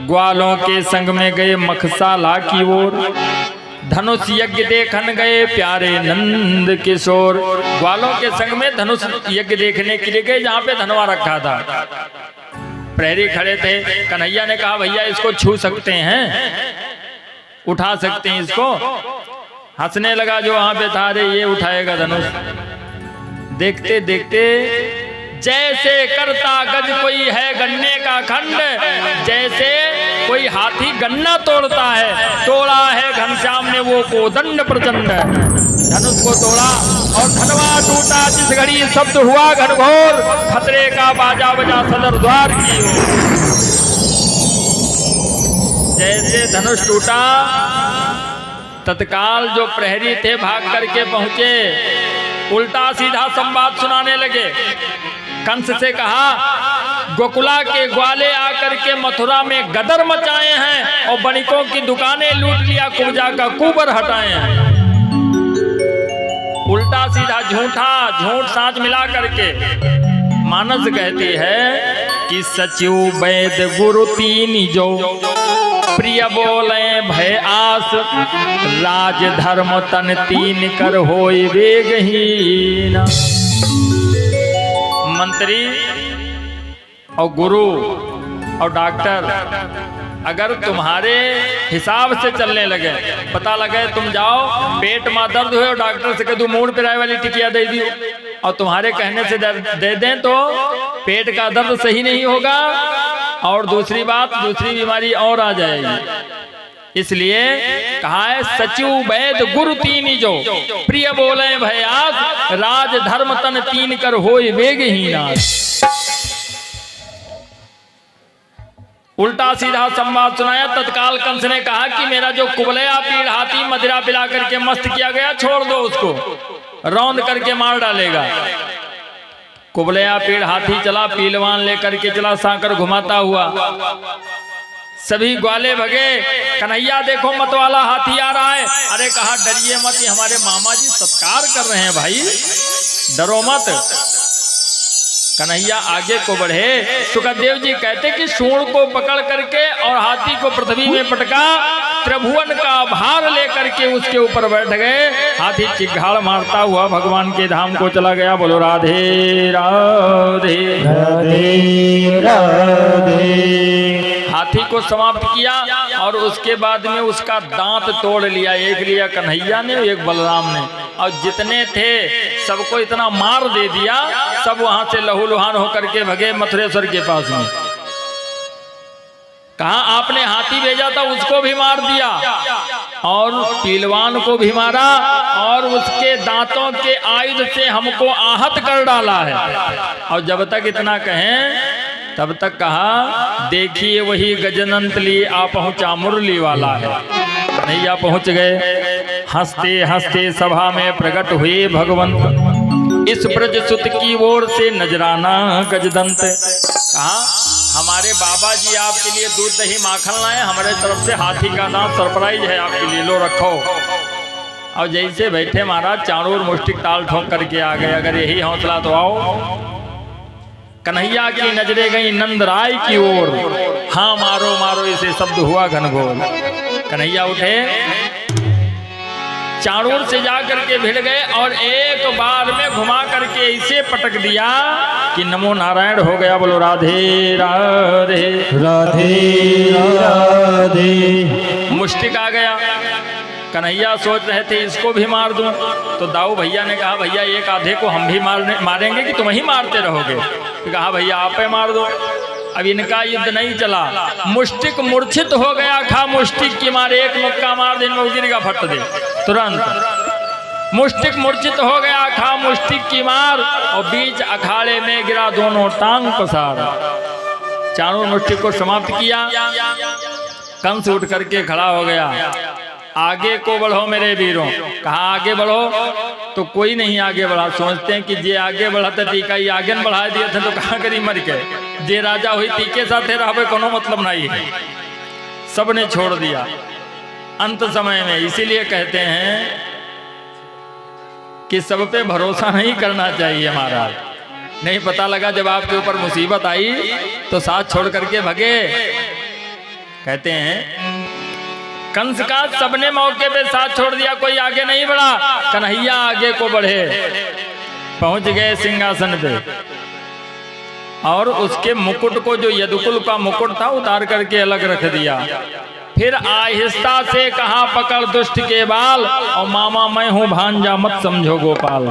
ग्वालों के संग में गए मखशाला की ओर, धनुष यज्ञ देखन गए प्यारे नंद किशोर। ग्वालों के संग में धनुष यज्ञ देखने के लिए गए जहाँ पे धनवा रखा था। प्रहरी खड़े थे। कन्हैया ने कहा भैया इसको छू सकते हैं, उठा सकते हैं इसको। हंसने लगा जो वहां पे था, अरे ये उठाएगा धनुष। देखते देखते जैसे करता गज कोई है गन्ने का खंड, जैसे कोई हाथी गन्ना तोड़ता है, तोड़ा है घनश्याम ने वो कोदंड प्रचंड। धनुष को तोड़ा और धनवा टूटा। जिस घड़ी शब्द हुआ घनघोर, खतरे का बाजा बजा सदर द्वार की ओर। जैसे धनुष टूटा, तत्काल जो प्रहरी थे भाग करके पहुंचे, उल्टा सीधा संवाद सुनाने लगे। कंस से कहा गोकुला के ग्वाले आकर के मथुरा में गदर मचाए हैं और बणिकों की दुकानें लूट लिया, कुब्जा का कुबर हटाए हैं। उल्टा सीधा झूठा झूठ साच मिला करके मानस कहती है कि सचिव वैद गुरु तीन जो प्रिय बोले भय आस, राज धर्म तन तीन कर होय वेगहीन। मंत्री और गुरु और डॉक्टर अगर तुम्हारे हिसाब से चलने लगे, पता लगे तुम जाओ पेट में दर्द हुए और डॉक्टर से कह दो मूड पिराए वाली टिकिया दे दी, और तुम्हारे कहने से दे दें तो पेट का दर्द सही नहीं होगा और दूसरी बात दूसरी बीमारी और आ जाएगी। इसलिए कहा है सचिव वैद गुरु तीन जो प्रिय बोले भयास, राज धर्म तन तीन कर होय वेगहीनास। उल्टा सीधा संवाद सुनाया। तत्काल कंस ने कहा कि मेरा जो कुबलया पीड़ हाथी मदिरा पिला करके मस्त किया गया, छोड़ दो उसको, रौंद करके मार डालेगा। कुबलया पीड़ हाथी चला, पीलवान लेकर के चला, सांकर घुमाता हुआ। सभी ग्वाले भगे। कन्हैया देखो मतवाला हाथी आ रहा है। अरे कहा डरिए मत, ये हमारे मामा जी सत्कार कर रहे हैं भाई, डरो मत। कन्हैया आगे को बढ़े। सुखदेव जी कहते कि सूंड को पकड़ करके और हाथी को पृथ्वी में पटका, त्रिभुवन का भार लेकर के उसके ऊपर बैठ गए। हाथी चिघाड़ मारता हुआ भगवान के धाम को चला गया। बोलो राधे राधे राधे राधे। हाथी को समाप्त किया और उसके बाद में उसका दांत तोड़ लिया। एक लिया कन्हैया ने, एक बलराम ने, और जितने थे सबको इतना मार दे दिया, सब वहां से लहूलुहान होकर के भगे मथुरेश्वर के पास में। कहा आपने हाथी भेजा था उसको भी मार दिया और पीलवान को भी मारा और उसके दांतों के आयुध से हमको आहत कर डाला है। और जब तक इतना कहें तब तक कहा देखिए वही गजनंतली आ पहुंचा मुरली वाला है। कन्हैया पहुंच गए। हंसते हंसते सभा में प्रकट हुए भगवंत, इस ब्रज सुत की ओर से नजराना गजदंत। कहा हमारे बाबा जी आपके लिए दूध दही माखन लाए, हमारे तरफ से हाथी का दांत सरप्राइज है आपके लिए, लो रखो। और जैसे बैठे महाराज चाणूर मुष्टिक ताल ठोक करके आ गए। अगर यही हौसला तो आओ। कन्हैया की नजरें गई नंदराय की ओर, हाँ मारो मारो इसे शब्द हुआ घनघोर। कन्हैया उठे, चाणूर से जा करके भिड़ गए और एक बार में घुमा करके इसे पटक दिया कि नमो नारायण हो गया। बोलो राधे राधे राधे राधे। मुष्टिक आ गया। कन्हैया सोच रहे थे इसको भी मार दूं, तो दाऊ भैया ने कहा भैया एक आधे को हम भी मारेंगे कि तुम ही मारते रहोगे। तो कहा भैया आप ही मार दो। अब इनका युद्ध नहीं चला। मुष्टिक मूर्छित हो गया। खा मुष्टिक की मारे एक मुक्का मार दिन में गिरेगा फट दे तुरंत। मुष्टिक मूर्छित हो गया। खा मुष्टिक की मार और बीच अखाड़े में गिरा, दोनों टांग पसार। चाणूर मुष्टिक को समाप्त किया। कंस उठ करके खड़ा हो गया। आगे को बढ़ो मेरे वीरों। कहा आगे बढ़ो, तो कोई नहीं आगे बढ़ा। सोचते हैं कि जे आगे बढ़ा था टीका ही आगे बढ़ा दिया था तो कहाँ करी मर के। जे राजा हुई तीके साथ रहे कोनो मतलब नहीं है, सबने छोड़ दिया अंत समय में। इसीलिए कहते हैं कि सब पे भरोसा नहीं करना चाहिए महाराज। नहीं पता लगा जब आपके ऊपर मुसीबत आई तो साथ छोड़ करके भगे। कहते हैं कंस का सबने मौके पे साथ छोड़ दिया, कोई आगे नहीं बढ़ा, कन्हैया आगे को बढ़े, पहुंच गए सिंहासन पे और उसके मुकुट को, जो यदुकुल का मुकुट था, उतार करके अलग रख दिया। फिर आहिस्ता से कहा पकड़ दुष्ट के बाल, और मामा मैं हूं भांजा मत समझो गोपाल।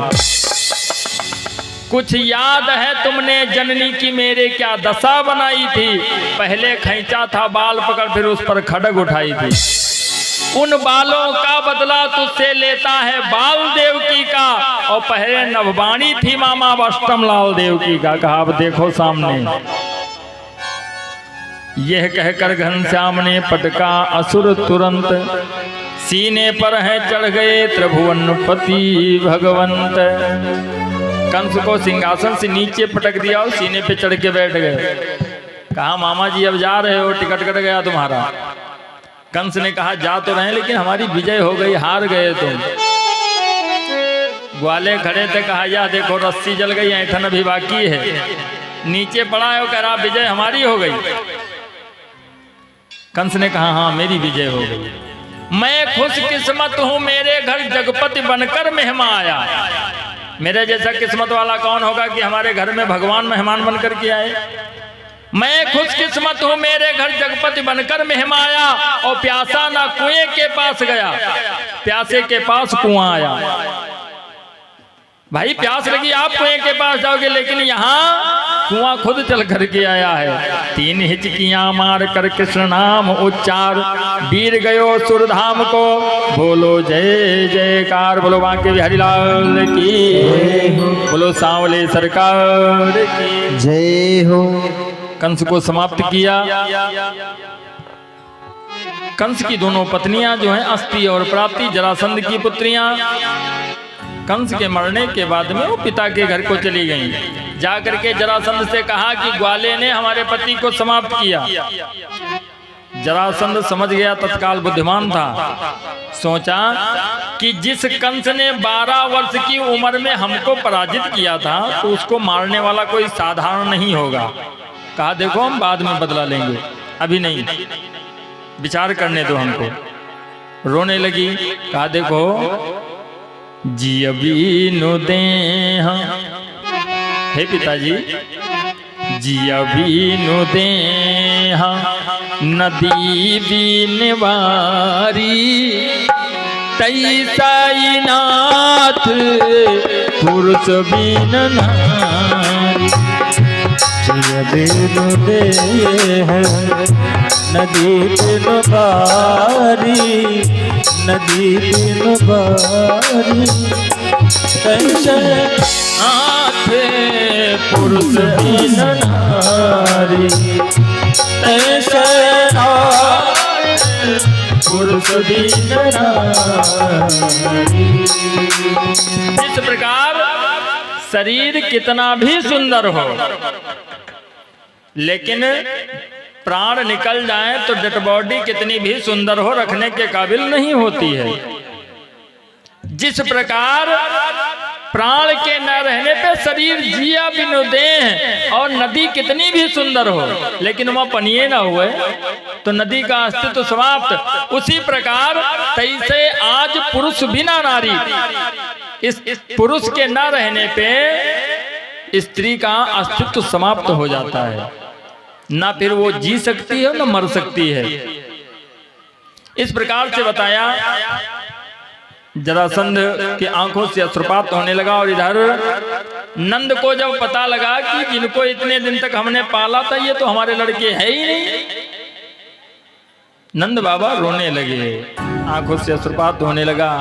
कुछ याद है तुमने जननी की मेरे क्या दशा बनाई थी, पहले खींचा था बाल पकड़ फिर उस पर खड़ग उठाई थी। उन बालों का बदला तुझसे लेता है बाल देवकी का, और पहले नवबाणी थी मामा अष्टम लाल देवकी का। कहा अब देखो सामने। यह कहकर घनश्याम ने पटका असुर तुरंत, सीने पर है चढ़ गए त्रिभुवनपति भगवंत। कंस को सिंहासन से नीचे पटक दिया और सीने पे चढ़ के बैठ गए। कहा मामा जी अब जा रहे हो, टिकट कट गया तुम्हारा। कंस ने कहा जा तो रहे लेकिन हमारी विजय हो गई, हार गए तुम। ग्वाले खड़े थे, कहा या देखो रस्सी जल गई, ऐठन अभी बाकी है। नीचे पड़ा है, कह रहा विजय हमारी हो गई। कंस ने कहा हाँ मेरी विजय हो गई, मैं खुश किस्मत हूं, मेरे घर जगपति बनकर मेहमान आया। मेरे जैसा किस्मत वाला कौन होगा कि हमारे घर में भगवान मेहमान बनकर के आए। मैं खुश किस्मत हूं, मेरे घर जगपति बनकर मेहमान आया, और प्यासा ना कुएं के पास गया, प्यासे के पास कुआं आया। भाई प्यास लगी आप कुएं के पास जाओगे, लेकिन यहाँ कुआं खुद चल करके आया है। 3 हिचकियां मार कर कृष्ण नाम उच्चार, वीर गयो सुरधाम को, बोलो जय जयकार। बोलो बांके बिहारी लाल की, बोलो सांवले सरकार की जय हो। कंस को समाप्त किया। कंस की दोनों पत्नियां जो हैं अस्ति और प्राप्ति, जरासंध की पुत्रियां, कंस के मरने के बाद में वो पिता के घर को चली गईं। जाकर के जरासंध से कहा कि ग्वाले ने हमारे पति को समाप्त किया। जरासंध समझ गया, तत्काल बुद्धिमान था, सोचा कि जिस कंस ने 12 वर्ष की उम्र में हमको पराजित किया था तो उसको मारने वाला कोई साधारण नहीं होगा। कहा देखो हम बाद में बदला लेंगे, अभी नहीं, विचार करने दो हमको। रोने लगी। कहा देखो जिया बीनु दे, हे पिताजी जिया बीनु दे, नदी बीन वारी, तैसाई नाथ पुरुष बीन नारी। जिया बीनु दे नदी बीनु वारी, नदी बीनु वारी, तैसे नाथ पुरुष बीन नारी, तैसे पुरुष बीन नारी। इस प्रकार शरीर कितना भी सुंदर हो, लेकिन प्राण निकल जाए तो डेड बॉडी कितनी भी सुंदर हो रखने के काबिल नहीं होती है। जिस प्रकार प्राण के न रहने पे शरीर जिया बिनु देह, और नदी कितनी भी सुंदर हो लेकिन वह पनिये ना हुए तो नदी का अस्तित्व समाप्त। उसी प्रकार तैसे आज पुरुष बिना नारी, इस पुरुष के न रहने पे स्त्री का अस्तित्व समाप्त हो जाता है, ना फिर वो जी सकती है ना मर सकती है। इस प्रकार से बताया। जरासंध की आंखों से अश्रुपात होने लगा, और इधर नंद को जब पता लगा कि जिनको इतने दिन तक हमने पाला था ये तो हमारे लड़के है ही नहीं, नंद बाबा रोने लगे, आंखों से अश्रुपात होने लगा।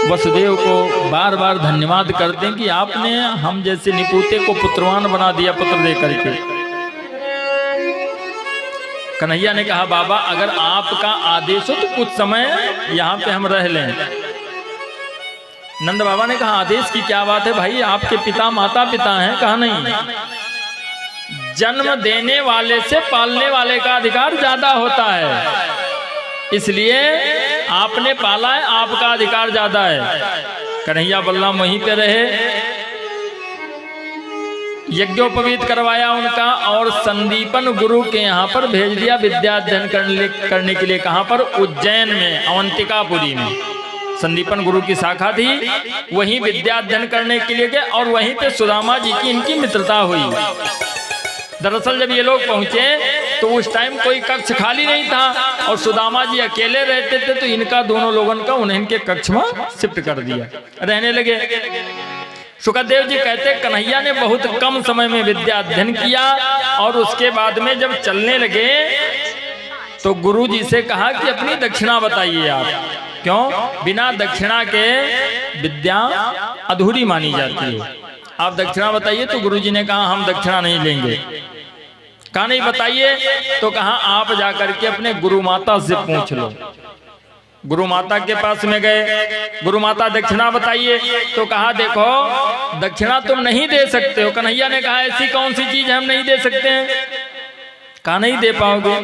वसुदेव को बार बार धन्यवाद करते हैं कि आपने हम जैसे निपुते को पुत्रवान बना दिया पुत्र दे करके। कन्हैया ने कहा बाबा अगर आपका आदेश हो तो कुछ समय यहाँ पे हम रह लें। नंद बाबा ने कहा आदेश की क्या बात है भाई, आपके पिता माता पिता हैं। कहा नहीं, जन्म देने वाले से पालने वाले का अधिकार ज्यादा होता है, इसलिए आपने पाला है, आपका अधिकार ज्यादा है। कन्हैया बलराम वहीं पे रहे, यज्ञोपवीत करवाया उनका और संदीपन गुरु के यहाँ पर भेज दिया विद्या अध्ययन करने के लिए। कहाँ पर? उज्जैन में, अवंतिकापुरी में संदीपन गुरु की शाखा थी, वहीं विद्या अध्ययन करने के लिए गए और वहीं पे सुदामा जी की इनकी मित्रता हुई। दरअसल जब ये लोग पहुंचे तो उस टाइम कोई कक्ष खाली नहीं था और सुदामा जी अकेले रहते थे, तो इनका दोनों लोगों का उन्हें इनके कक्ष में शिफ्ट कर दिया, रहने लगे। शुकदेव जी कहते कन्हैया ने बहुत कम समय में विद्या अध्ययन किया और उसके बाद में जब चलने लगे तो गुरु जी से कहा कि अपनी दक्षिणा बताइए आप। क्यों? बिना दक्षिणा के विद्या अधूरी मानी जाती है, आप दक्षिणा बताइए। तो गुरु जी ने कहा हम दक्षिणा नहीं लेंगे। कहा नहीं बताइए, तो कहा आप जाकर के अपने गुरु माता से पूछ लो। गुरु माता के पास में गए, गुरु माता दक्षिणा बताइए। तो कहा देखो दक्षिणा तुम नहीं दे सकते हो। कन्हैया ने कहा ऐसी कौन सी चीज हम नहीं दे सकते हैं? कहा नहीं दे पाओगे।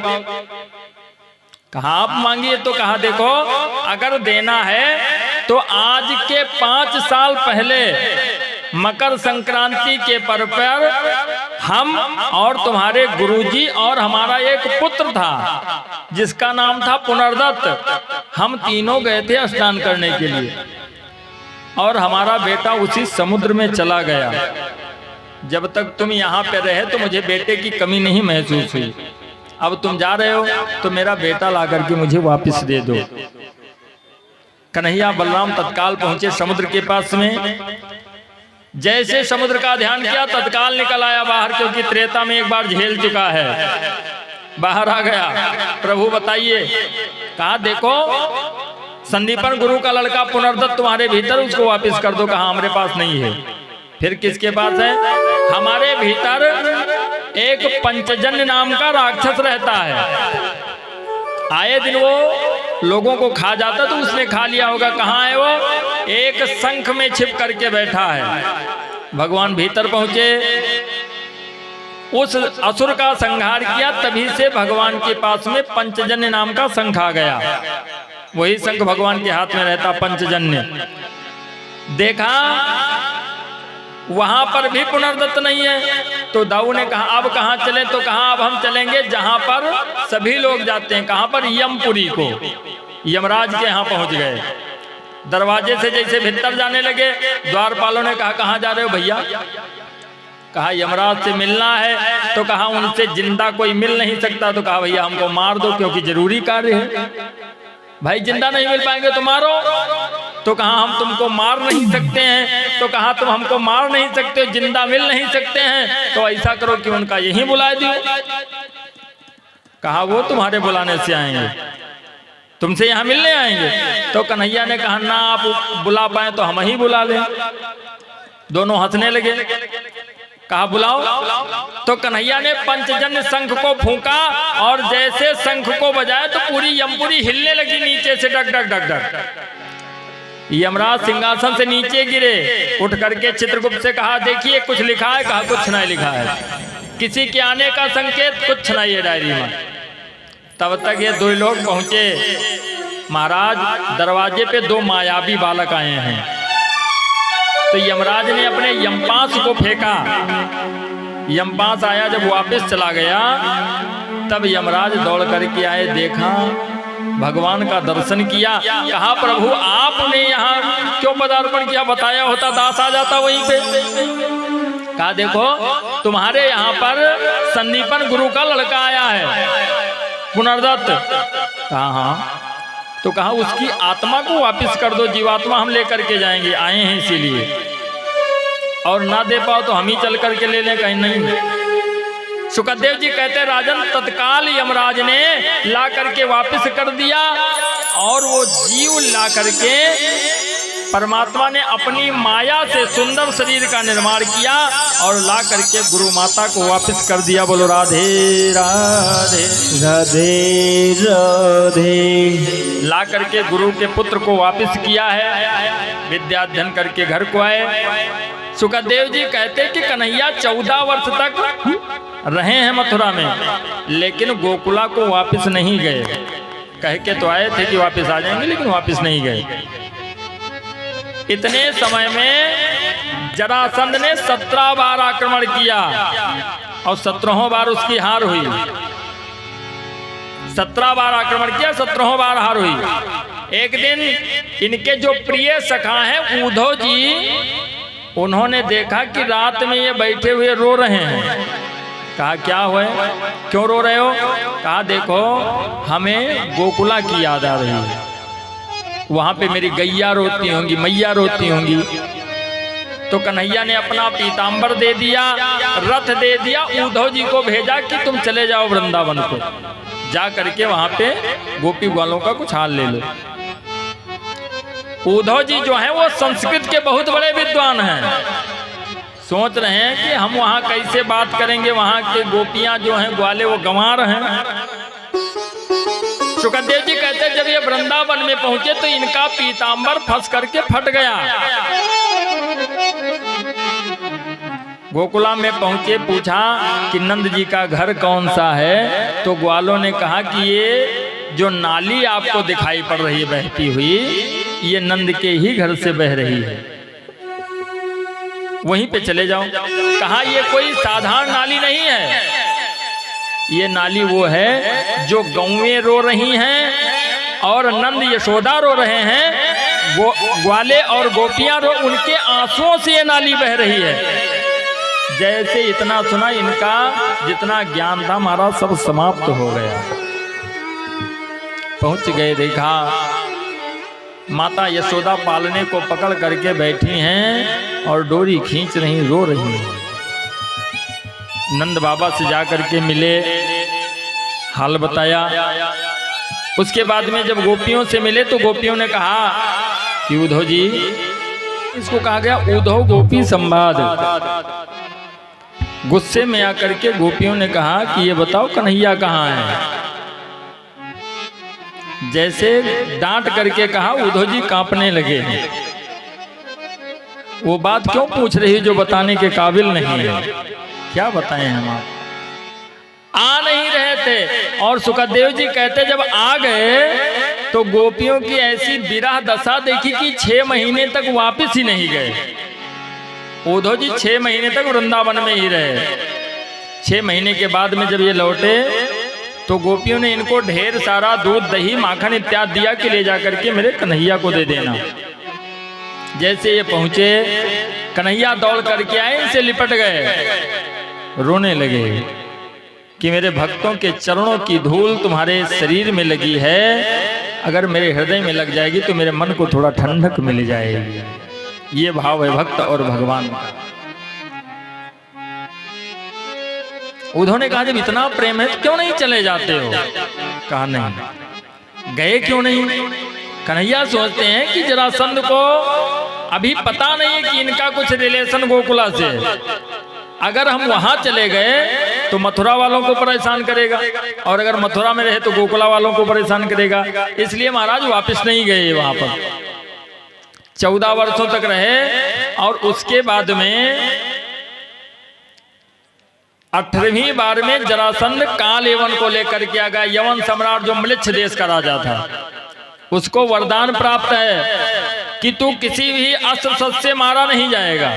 कहा आप मांगिए। तो कहा देखो अगर देना है तो आज के 5 साल पहले मकर संक्रांति के पर्व पर हम और तुम्हारे गुरुजी और हमारा एक पुत्र था जिसका नाम था पुनर्दत्त, हम तीनों गए थे स्नान करने के लिए और हमारा बेटा उसी समुद्र में चला गया। जब तक तुम यहाँ पे रहे तो मुझे बेटे की कमी नहीं महसूस हुई। अब तुम जा रहे हो तो मेरा बेटा ला करके मुझे वापस दे दो। कन्हैया बलराम तत्काल पहुंचे समुद्र के पास में। जैसे समुद्र का ध्यान किया तत्काल निकल आया बाहर, क्योंकि त्रेता में एक बार झेल चुका है। बाहर आ गया, प्रभु बताइए। कहा देखो संदीपन गुरु का लड़का पुनर्दत्त तुम्हारे भीतर, उसको वापस कर दो। कहा हमारे पास नहीं है। फिर किसके पास है? हमारे भीतर एक पंचजन्य नाम का राक्षस रहता है, आए दिन वो लोगों को खा जाता, तो उसने खा लिया होगा। कहाँ है वो? एक शंख में छिप करके बैठा है। भगवान भीतर पहुंचे, उस असुर का संहार किया, तभी से भगवान के पास में पंचजन्य नाम का शंख आ गया। वही शंख भगवान के हाथ में रहता, पंचजन्य। देखा वहां पर भी पुनर्दत्त नहीं है, तो दाऊ ने कहा अब कहाँ चले? तो कहा अब हम चलेंगे जहां पर सभी लोग जाते हैं। कहां पर? यमपुरी को। यमराज के यहाँ पहुंच गए। दरवाजे से जैसे भीतर जाने लगे, द्वारपालों ने कहा कहाँ जा रहे हो भैया? कहा यमराज से मिलना है। तो कहा उनसे जिंदा कोई मिल नहीं सकता। तो कहा भैया हमको मार दो, क्योंकि जरूरी कार्य है। भाई जिंदा नहीं मिल पाएंगे तो मारो। तो कहा हम तुमको मार नहीं सकते हैं। तो कहा तुम हमको मार नहीं सकते, जिंदा मिल नहीं सकते हैं, तो ऐसा करो कि उनका यहीं बुला दो। कहा वो तुम्हारे बुलाने से आएंगे, तुमसे यहाँ मिलने आएंगे। तो कन्हैया ने कहा ना आप बुला पाए तो हम ही बुला लें। दोनों हंसने लगे। कहा बुलाओ। तो कन्हैया ने पंचजन्य शंख को फूंका और जैसे शंख को बजाया तो पूरी यमपुरी हिलने लगी नीचे से, डग डग डग डग। यमराज सिंहासन से नीचे गिरे, उठ करके चित्रगुप्त से कहा देखिए कुछ लिखा है। कहा कुछ नहीं लिखा है, किसी के आने का संकेत कुछ नहीं है डायरी में। तब तक ये 2 लोग पहुंचे। महाराज दरवाजे पे 2 मायावी बालक आए हैं। तो यमराज ने अपने यमपास को फेंका। यमपास आया, जब वापस चला गया तब यमराज दौड़ करके आए, देखा भगवान का दर्शन किया। कहा प्रभु आपने यहाँ क्यों पदार्पण किया? बताया होता दास आ जाता वहीं पे। कहा देखो तुम्हारे यहाँ पर संदीपन गुरु का लड़का आया है पुनर्दत्त। कहा हाँ। तो कहा उसकी आत्मा को वापस कर दो, जीवात्मा हम लेकर के जाएंगे, आए हैं इसीलिए। और ना दे पाओ तो हम ही चल करके ले लें। कहीं नहीं। शुकदेव जी कहते राजन तत्काल यमराज ने ला करके वापस कर दिया और वो जीव ला करके परमात्मा ने अपनी माया से सुंदर शरीर का निर्माण किया और ला करके गुरु माता को वापस कर दिया। बोलो राधे राधे राधे राधे। ला करके गुरु के पुत्र को वापस किया है। विद्या अध्ययन करके घर को आए। सुखदेव जी कहते कि कन्हैया 14 वर्ष तक रहे हैं मथुरा में, लेकिन गोकुला को वापस नहीं गए। कह के तो आए थे कि वापस आ जाएंगे, लेकिन वापस नहीं गए। इतने समय में जरासंध ने 17 बार आक्रमण किया और 17 बार उसकी हार हुई। 17 बार आक्रमण किया, 17 बार हार हुई। एक दिन इनके जो प्रिय सखा हैं उद्धव जी, उन्होंने देखा कि रात में ये बैठे हुए रो रहे हैं। कहा क्या हुआ, क्यों रो रहे हो? कहा देखो हमें गोकुला की याद आ रही है, वहां पे मेरी गैया रोती होंगी, मैया रोती होंगी। तो कन्हैया ने अपना पीताम्बर दे दिया, रथ दे दिया, उद्धव जी को भेजा कि तुम चले जाओ वृंदावन को, जा करके वहां पे गोपी ग्वालों का कुछ हाल ले लो। उद्धव जी जो हैं वो संस्कृत के बहुत बड़े विद्वान हैं। सोच रहे हैं कि हम वहां कैसे बात करेंगे, वहां के गोपियां जो हैं ग्वाले वो गंवार हैं। सुखदेव जी कहते जब ये वृंदावन में पहुंचे तो इनका पीताम्बर फंस करके फट गया। गोकुला में पहुंचे, पूछा कि नंद जी का घर कौन सा है? तो ग्वालों ने कहा कि ये जो नाली आपको दिखाई पड़ रही है बहती हुई, ये नंद के ही घर से बह रही है, वहीं पे चले जाओ। कहा ये कोई साधारण नाली नहीं है, ये नाली वो है जो गौएं रो रही हैं और नंद यशोदा रो रहे हैं, वो ग्वाले और गोपियां रो, उनके आंसुओं से ये नाली बह रही है। जैसे इतना सुना, इनका जितना ज्ञान था हमारा सब समाप्त हो गया। पहुंच गए, देखा माता यशोदा पालने को पकड़ करके बैठी हैं और डोरी खींच रही, रो रही हैं। नंद बाबा से जा करके मिले, हाल बताया। उसके बाद में जब गोपियों से मिले तो गोपियों ने कहा कि उद्धव जी, इसको कहा गया उद्धव गोपी संवाद। गुस्से में आकर के गोपियों ने कहा कि ये बताओ कन्हैया कहाँ है? जैसे डांट करके कहा, उद्धव जी कांपने लगे हैं। वो बात क्यों पूछ रही है जो बताने के काबिल नहीं है? क्या बताएं हम? आप आ नहीं रहे थे। और सुखदेव जी कहते जब आ गए तो गोपियों की ऐसी विरह दशा देखी कि 6 महीने तक वापस ही नहीं गए। उद्धव जी 6 महीने तक वृंदावन में ही रहे। 6 महीने के बाद में जब ये लौटे तो गोपियों ने इनको ढेर सारा दूध, दही, माखन इत्यादि दिया कि ले जाकर के मेरे कन्हैया को दे देना। जैसे ये पहुंचे, कन्हैया दौड़ करके आए, इनसे लिपट गए, रोने लगे कि मेरे भक्तों के चरणों की धूल तुम्हारे शरीर में लगी है, अगर मेरे हृदय में लग जाएगी तो मेरे मन को थोड़ा ठंडक मिल जाएगी। ये भाव है भक्त और भगवान का। उद्धव ने कहा जब इतना प्रेम है तो क्यों नहीं चले जाते हो? कहा नहीं। गए क्यों नहीं? कन्हैया सोचते हैं कि जरासंध को अभी पता नहीं है कि इनका कुछ रिलेशन गोकुला से, अगर हम वहां चले गए तो मथुरा वालों को परेशान करेगा, और अगर मथुरा में रहे तो गोकुला वालों को परेशान करेगा। इसलिए महाराज वापस नहीं गए वहां पर। 14 वर्षों तक रहे और उसके बाद में 18वीं बार में जरासंध काल यवन को लेकर के आ गया। यवन सम्राट जो म्लेच्छ देश का राजा था, उसको वरदान प्राप्त है कि तू किसी भी अस्त्र शस्त्र से मारा नहीं जाएगा।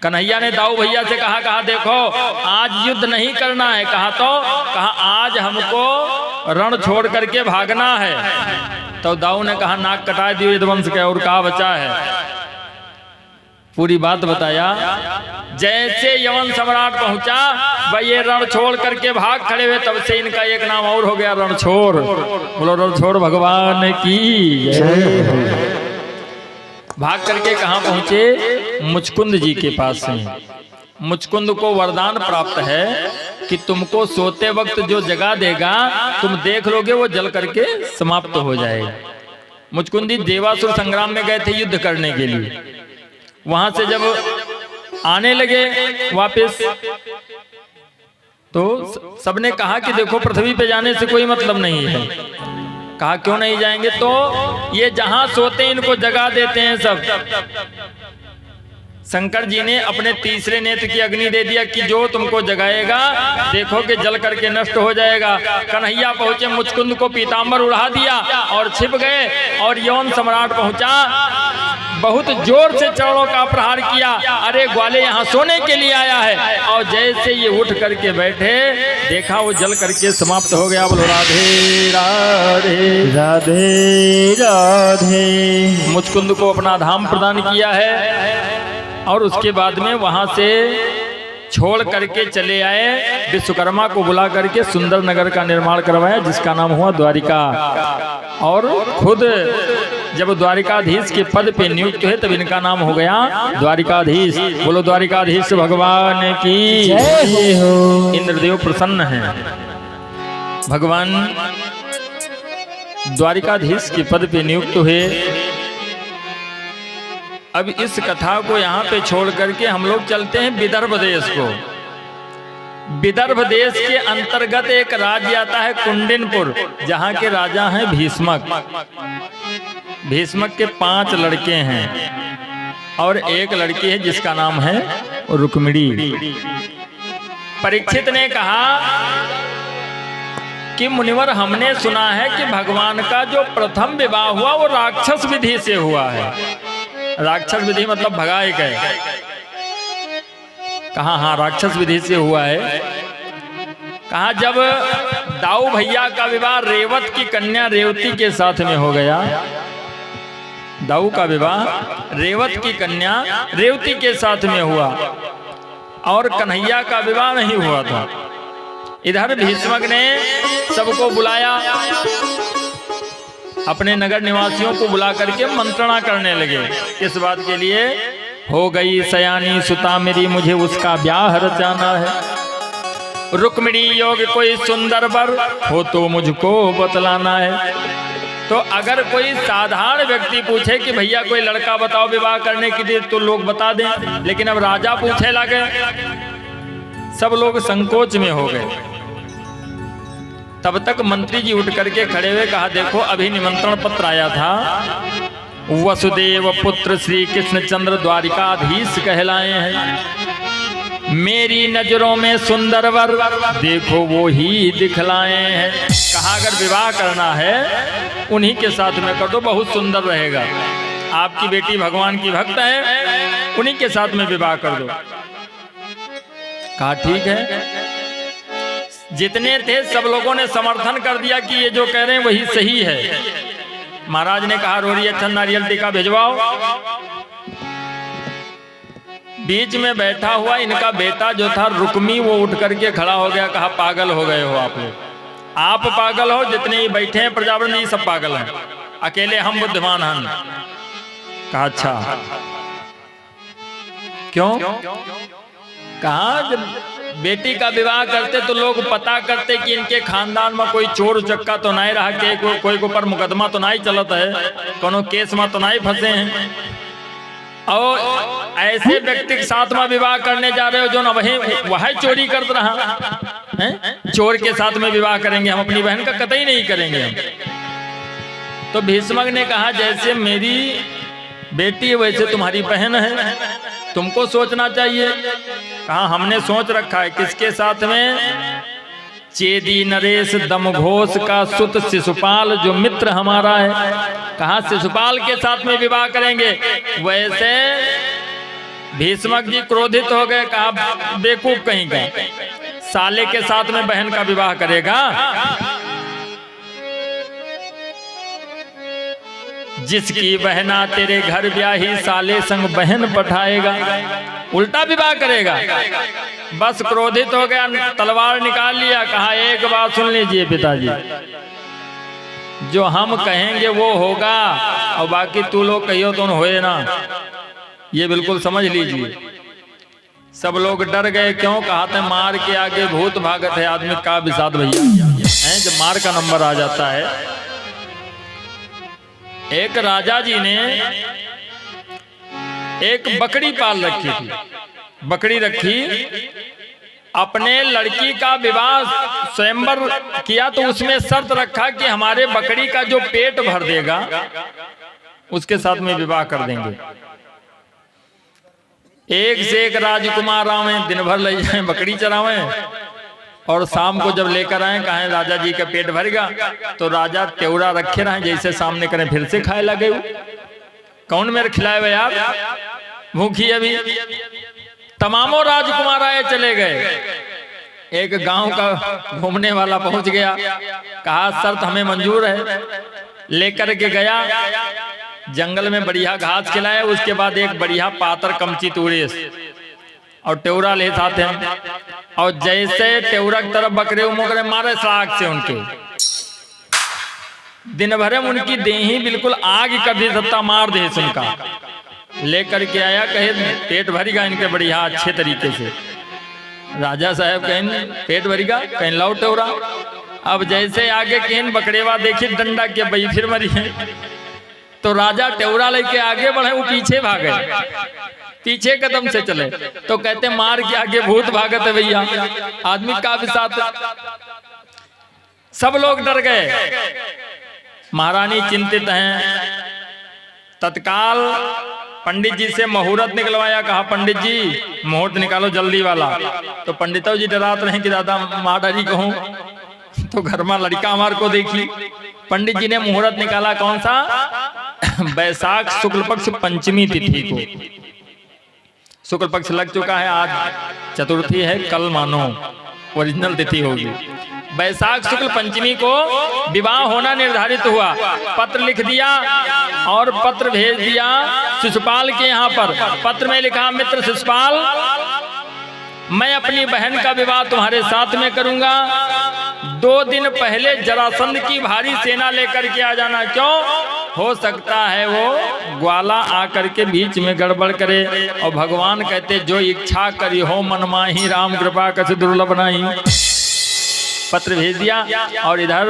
कन्हैया ने दाऊ भैया से कहा देखो आज युद्ध नहीं करना है। कहा आज हमको रण छोड़ करके भागना है। तो दाऊ ने कहा नाक कटा दियो यदुवंश के, और कहा बचा है। पूरी बात बताया। जैसे यवन सम्राट पहुंचा, भाई ये रण छोड़ करके भाग खड़े हुए, तब से इनका एक नाम और हो गया रणछोड़। बोलो रणछोड़ भगवान की जय। भाग करके कहाँ पहुंचे? मुचकुंद जी के पास में। मुचकुंद को वरदान प्राप्त है कि तुमको सोते वक्त जो जगा देगा तुम देख लोगे वो जल करके समाप्त हो जाएगा। मुचकुंदी देवासुर संग्राम में गए थे युद्ध करने के लिए। वहां से जब आने लगे वापस तो सबने कहा कि देखो पृथ्वी पे जाने से कोई मतलब नहीं है। कहा क्यों नहीं जाएंगे? तो ये जहां सोते इनको जगा देते हैं सब। शंकर जी ने अपने तीसरे नेत्र की अग्नि दे दिया कि जो तुमको जगाएगा देखो कि जल करके नष्ट हो जाएगा। कन्हैया पहुंचे, मुचकुंद को पीतांबर उड़ा दिया और छिप गए। और यौन सम्राट पहुंचा, बहुत जोर से चरणों का प्रहार किया, अरे ग्वाले यहाँ सोने के लिए आया है। और जैसे ये उठ करके बैठे, देखा वो जल करके समाप्त हो गया। बोलो राधे राधे राधे राधे। मुचकुंद को अपना धाम प्रदान किया है और उसके बाद में वहां से छोड़ करके चले आए। विश्वकर्मा को बुला करके सुंदर नगर का निर्माण करवाया, जिसका नाम हुआ द्वारिका। और खुद जब द्वारिकाधीश के पद पे नियुक्त हुए तब इनका नाम हो गया द्वारिकाधीश। बोलो द्वारिकाधीश भगवान की जय हो। इंद्रदेव प्रसन्न हैं। भगवान द्वारिकाधीश के पद पे नियुक्त हुए। अब इस कथा को यहाँ पे छोड़ करके हम लोग चलते हैं विदर्भ देश को। विदर्भ देश के अंतर्गत एक राज्य आता है कुंडिनपुर, जहाँ के राजा हैं भीष्मक। भीष्मक के 5 लड़के हैं और एक लड़की है जिसका नाम है रुक्मिणी। परीक्षित ने कहा कि मुनिवर, हमने सुना है कि भगवान का जो प्रथम विवाह हुआ वो राक्षस विधि से हुआ है। राक्षस विधि मतलब भगाए गए। कहा हाँ राक्षस विधि से हुआ है। कहा जब दाऊ भैया का विवाह रेवत की कन्या रेवती के साथ में हो गया। दाऊ का विवाह रेवत की कन्या रेवती के साथ में हुआ और कन्हैया का विवाह नहीं हुआ था। इधर भीष्मक ने सबको बुलाया, अपने नगर निवासियों को बुला करके मंत्रणा करने लगे। किस बात के लिए? हो गई सयानी सुता मेरी, मुझे उसका ब्याह रचाना है। रुक्मिणी योग कोई सुंदर वर हो तो मुझको बतलाना है। तो अगर कोई साधारण व्यक्ति पूछे कि भैया कोई लड़का बताओ विवाह करने के लिए, तो लोग बता दें। लेकिन अब राजा पूछे लगे, सब लोग संकोच में हो गए। तब तक मंत्री जी उठ करके खड़े हुए कहा, देखो अभी निमंत्रण पत्र आया था। वसुदेव पुत्र श्री कृष्णचंद्र द्वारिकाधीश कहलाए हैं। मेरी नजरों में सुंदर वर देखो वो ही दिखलाए हैं। कहा अगर विवाह करना है उन्हीं के साथ में कर दो, बहुत सुंदर रहेगा। आपकी बेटी भगवान की भक्त है, उन्हीं के साथ में विवाह कर दो। कहा ठीक है। जितने थे सब लोगों ने समर्थन कर दिया कि ये जो कह रहे हैं वही सही है। महाराज ने कहा रोरी अच्छा नारियल टीका भिजवाओ। बीच में बैठा हुआ इनका बेटा जो था रुक्मी, वो उठ करके खड़ा हो गया। कहा पागल हो गए हो आप लोग, आप पागल हो, जितने ही बैठे हैं प्रजावरण जी सब पागल हैं, अकेले हम बुद्धिमान हैं। कहा अच्छा क्यों? कहा जब बेटी का विवाह करते तो लोग पता करते कि इनके खानदान में कोई चोर चक्का तो नहीं रहा, के कोई को पर मुकदमा तो नहीं चलता है, कोनो केस में तो नहीं फंसे हैं। और ऐसे व्यक्ति के साथ में विवाह करने जा रहे हो जो ना वही चोरी कर रहा है। चोर के साथ में विवाह करेंगे हम, अपनी बहन का कतई नहीं करेंगे हम। तो भीष्मक ने कहा जैसे मेरी बेटी है वैसे तुम्हारी बहन है, तुमको सोचना चाहिए। कहा हमने सोच रखा है। किसके साथ में? चेदी नरेश दमघोष का सुत शिशुपाल जो मित्र हमारा है। कहा शिशुपाल के साथ में विवाह करेंगे। वैसे भीष्मक जी क्रोधित हो गए। कहा बेवकूफ कहीं का, साले के साथ में बहन का विवाह करेगा? जिसकी बहना तेरे घर ब्याही साले संग बहन पठाएगा, उल्टा विवाह करेगा। बस क्रोधित हो गया, तलवार निकाल लिया। कहा एक बात सुन लीजिए पिताजी, जो हम कहेंगे वो होगा और बाकी तू लोग कहियो तो होए ना, ये बिल्कुल समझ लीजिए। सब लोग डर गए। क्यों? कहा था मार के आगे भूत भागत है आदमी का विषाद भैया है। जब मार का नंबर आ जाता है। एक राजा जी ने एक बकरी पाल रखी थी। बकरी रखी, अपने लड़की का विवाह स्वयंवर किया तो उसमें शर्त रखा कि हमारे बकरी का जो पेट भर देगा उसके साथ में विवाह कर देंगे। एक से एक राजकुमार आवे, दिन भर ले जाए बकरी चरावे, और शाम को जब लेकर आए कहें राजा जी का पेट भरेगा, तो राजा त्योरा रखे रहे जैसे सामने करें, फिर से खाए लगे। कौन मेरे खिलाए हुए आप, भूखी अभी। तमामों राजकुमार आए चले गए। एक गांव का घूमने वाला पहुंच गया, कहा शर्त हमें मंजूर है। लेकर के गया, जंगल में बढ़िया घास खिलाया, उसके बाद एक बढ़िया पातर कमची तूड़े और टेवरा ले जाते हैं, और जैसे टेवरा की तरफ बकरे उमकरे मारे सड़क से उनके, दिन भर में उनकी देही बिल्कुल आग कर दी, सत्ता मार दे उनका। लेकर के आया, कहे पेट भरेगा इनके बढ़िया अच्छे तरीके से। राजा साहब कहें पेट भरेगा, कहें लाओ टेवरा। अब जैसे आगे कहें बकरेवा देखी डंडा के बई फिर मरी है, तो राजा टेवरा लेके आगे बढ़े, वो पीछे भागे, पीछे कदम से चले, तो कहते मार के आगे भूत भागत है भैया, आदमी का भी साथ। सब लोग डर गए। महारानी चिंतित हैं। तत्काल पंडित जी से मुहूर्त निकलवाया, कहा पंडित जी मुहूर्त निकालो जल्दी वाला। तो पंडितों जी डराते रहे कि दादा माँ डरी कहूं, तो घर में लड़का हमारे को देखी। पंडित जी ने मुहूर्त निकाला, कौन सा, बैसाख शुक्ल पक्ष पंचमी तिथि को। शुक्ल पक्ष लग चुका है, आज चतुर्थी है, कल मानो ओरिजिनल तिथि होगी। बैसाख शुक्ल पंचमी को विवाह होना निर्धारित हुआ। पत्र लिख दिया और पत्र भेज दिया शिशुपाल के यहाँ पर। पत्र में लिखा, मित्र शिशुपाल, मैं अपनी बहन का विवाह तुम्हारे साथ में करूंगा। 2 दिन पहले जरासंध की भारी सेना लेकर के आ जाना। क्यों? हो सकता है वो ग्वाला आकर के बीच में गड़बड़ करे, और भगवान कहते जो इच्छा करी हो मन माही, राम कृपा कछ दुर्लभ नहीं। पत्र भेज दिया, और इधर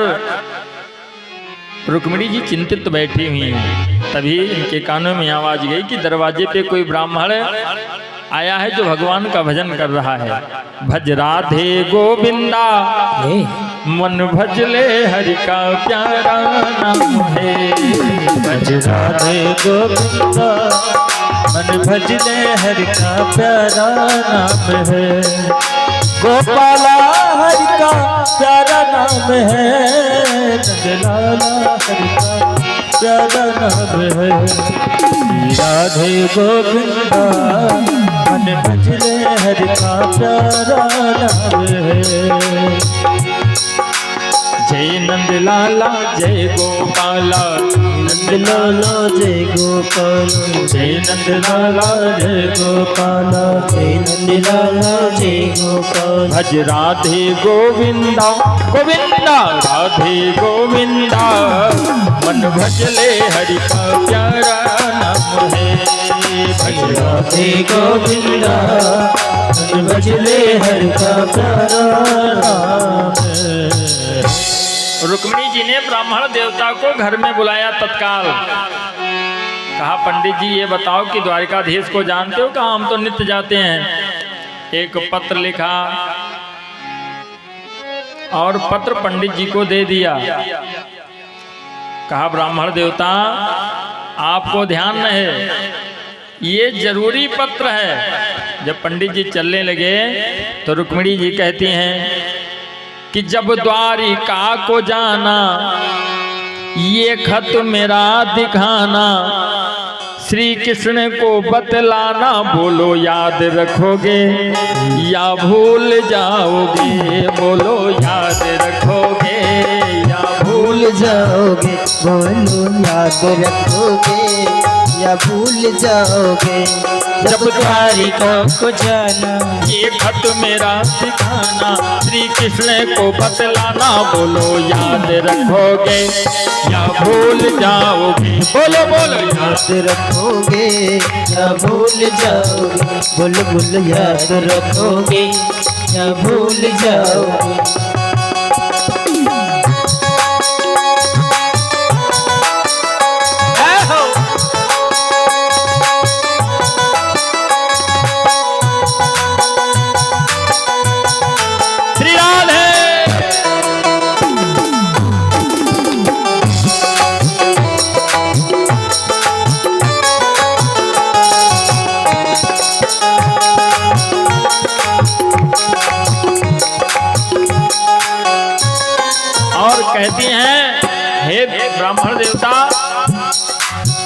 रुक्मिणी जी चिंतित बैठी हुई हैं। तभी इनके कानों में आवाज गई कि दरवाजे पे कोई ब्राह्मण आया है जो भगवान का भजन कर रहा है। भज राधे गोविंदा मन भजले हरि का प्यारा नाम है। भज राधे गोविंदा मन भजले हरि का प्यारा नाम है। गोपाला हरि का प्यारा नाम है। नंदलाला हरि का प्यारा नाम है। राधे गोविंदा मन भजले हरि का प्यारा नाम है। जय नंदलाला जय गोपाला, नंदलाला जय गोपाला, जय नंदलाला जय गोपाला, जय नंदलाला जय गोपाला। भज राधे गोविंदा गोविंदा राधे गोविंदा मन भजले हरि का प्यारा नाम है। भज राधे गोविंदा मन भजले हरि का प्यारा नाम है। रुक्मिणी जी ने ब्राह्मण देवता को घर में बुलाया तत्काल। कहा पंडित जी ये बताओ कि द्वारिकाधीश को जानते हो? कहा हम तो नित्य जाते हैं। एक पत्र लिखा और पत्र पंडित जी को दे दिया। कहा ब्राह्मण देवता आपको ध्यान न है, ये जरूरी पत्र है। जब पंडित जी चलने लगे तो रुक्मिणी जी कहती हैं कि जब द्वारिका को जाना ये खत मेरा दिखाना, श्री कृष्ण को बतलाना, बोलो याद रखोगे या भूल जाओगे, बोलो याद रखोगे या भूल जाओगे, बोलो याद रखोगे या भूल जाओगे। जब द्वारिका को जाना ये खत मेरा दिखाना, श्री कृष्ण को बतलाना, बोलो याद रखोगे या भूल जाओगे, बोलो बोलो याद रखोगे या भूल जाओगे, बोलो बोलो याद रखोगे या भूल जाओगे।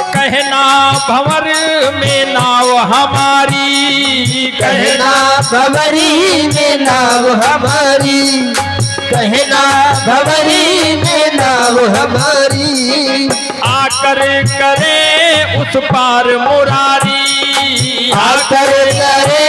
कहना भंवर में नाव हमारी, कहना भंवरी में नाव हमारी, कहना भंवरी में नाव हमारी। आकर करे उस पार मुरारी, आकर करे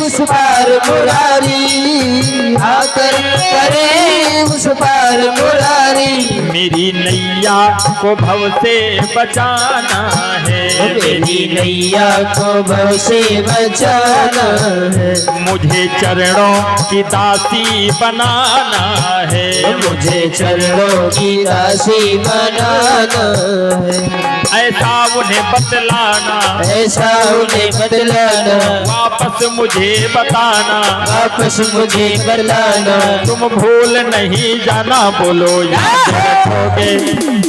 उस पार मुरारी, आकर करे उस पार मुरारी। मेरी नैया को भव से बचाना है, मेरी नैया को भव से बचाना है। मुझे चरणों की दासी बनाना है, मुझे चरणों की दासी बनाना है। ऐसा उन्हें बतलाना, ऐसा उन्हें बतलाना, वापस मुझे बताना, वापस मुझे बतलाना। तुम भूल नहीं जाना, बोलो याद रखोगे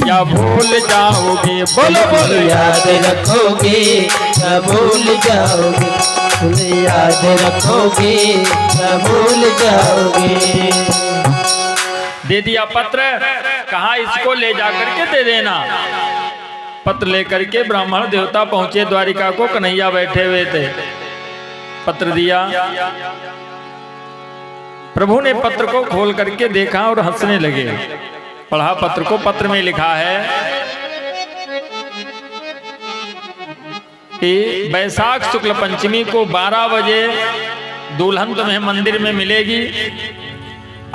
या भूल जाओगे, बोलो बोलो याद रखोगे या भूल जाओगे, तुम याद रखोगे या भूल जाओगे। दे दिया पत्र, कहा इसको ले जाकर के दे देना। पत्र लेकर के ब्राह्मण देवता पहुंचे द्वारिका को, कन्हैया बैठे हुए थे। पत्र दिया, प्रभु ने पत्र को खोल करके देखा और हंसने लगे। पढ़ा पत्र को, पत्र में लिखा है कि बैसाख शुक्ल पंचमी को 12 बजे दुल्हन तुम्हें मंदिर में मिलेगी,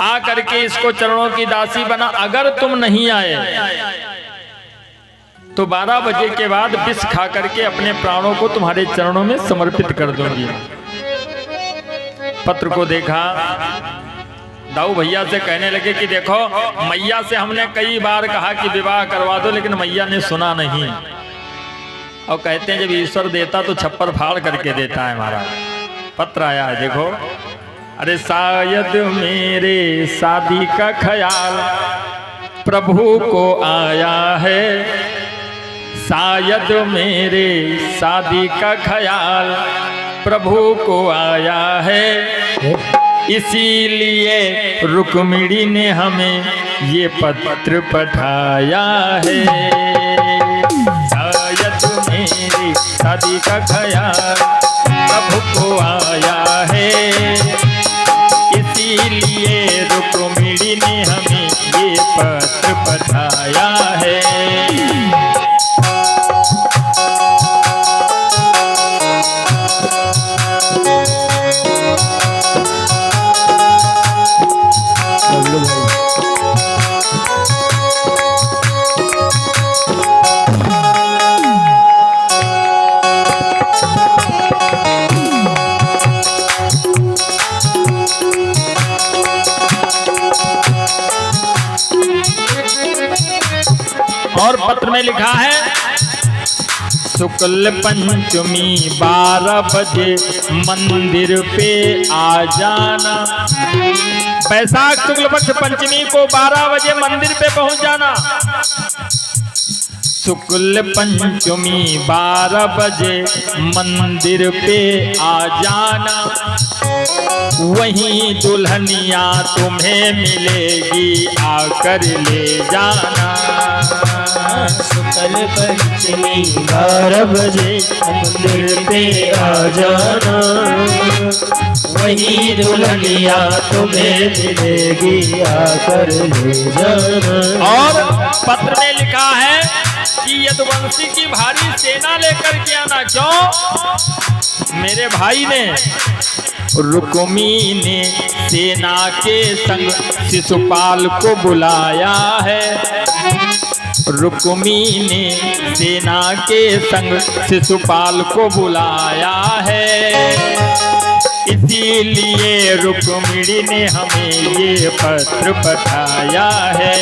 आ करके इसको चरणों की दासी बना। अगर तुम नहीं आए तो 12 बजे के बाद विष खा करके अपने प्राणों को तुम्हारे चरणों में समर्पित कर दूंगी। पत्र को देखा, दाऊ भैया से कहने लगे कि देखो, मैया से हमने कई बार कहा कि विवाह करवा दो, लेकिन मैया ने सुना नहीं। और कहते हैं जब ईश्वर देता तो छप्पर फाड़ करके देता है महाराज। पत्र आया है, देखो। अरे शायद मेरे शादी का ख्याल प्रभु को आया है, शायद मेरे शादी का ख्याल प्रभु को आया है, इसीलिए रुक्मिणी ने हमें ये पत्र पठाया है। शायद मेरी शादी का ख्याल प्रभु को आया है, इसीलिए रुक्मिणी ने हमें ये पत्र पठाया है। और पत्र में लिखा है, शुक्ल पंचमी 12 बजे मंदिर पे आ जाना। बैसाख शुक्ल पक्ष पंचमी को 12 बजे मंदिर पे पहुंच जाना। शुक्ल पंचमी 12 बजे मंदिर पे आ जाना, वहीं दुल्हनिया तुम्हें मिलेगी, आकर ले जाना। शुक्ल पंचमी 12 बजे मंदिर पे आ जाना, वही दुल्हनिया तुम्हें मिलेगी, आकर ले जाना। और पत्र में लिखा है कि यदुवंशी की भारी सेना लेकर के आना। क्यों? मेरे भाई ने, रुक्मी ने सेना के संग शिशुपाल को बुलाया है। रुक्मी ने सेना के संग शिशुपाल को बुलाया है, इसीलिए रुक्मिणी ने हमें ये पत्र पठाया है।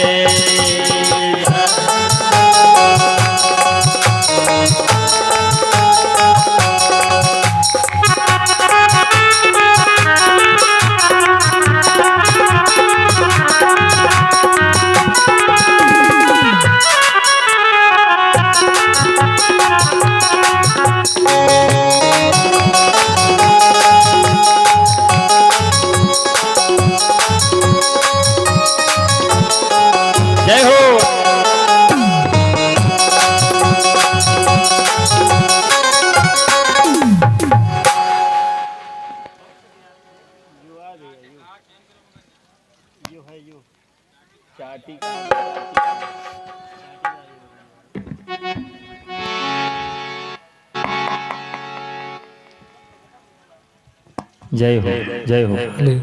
जय हो जय हो।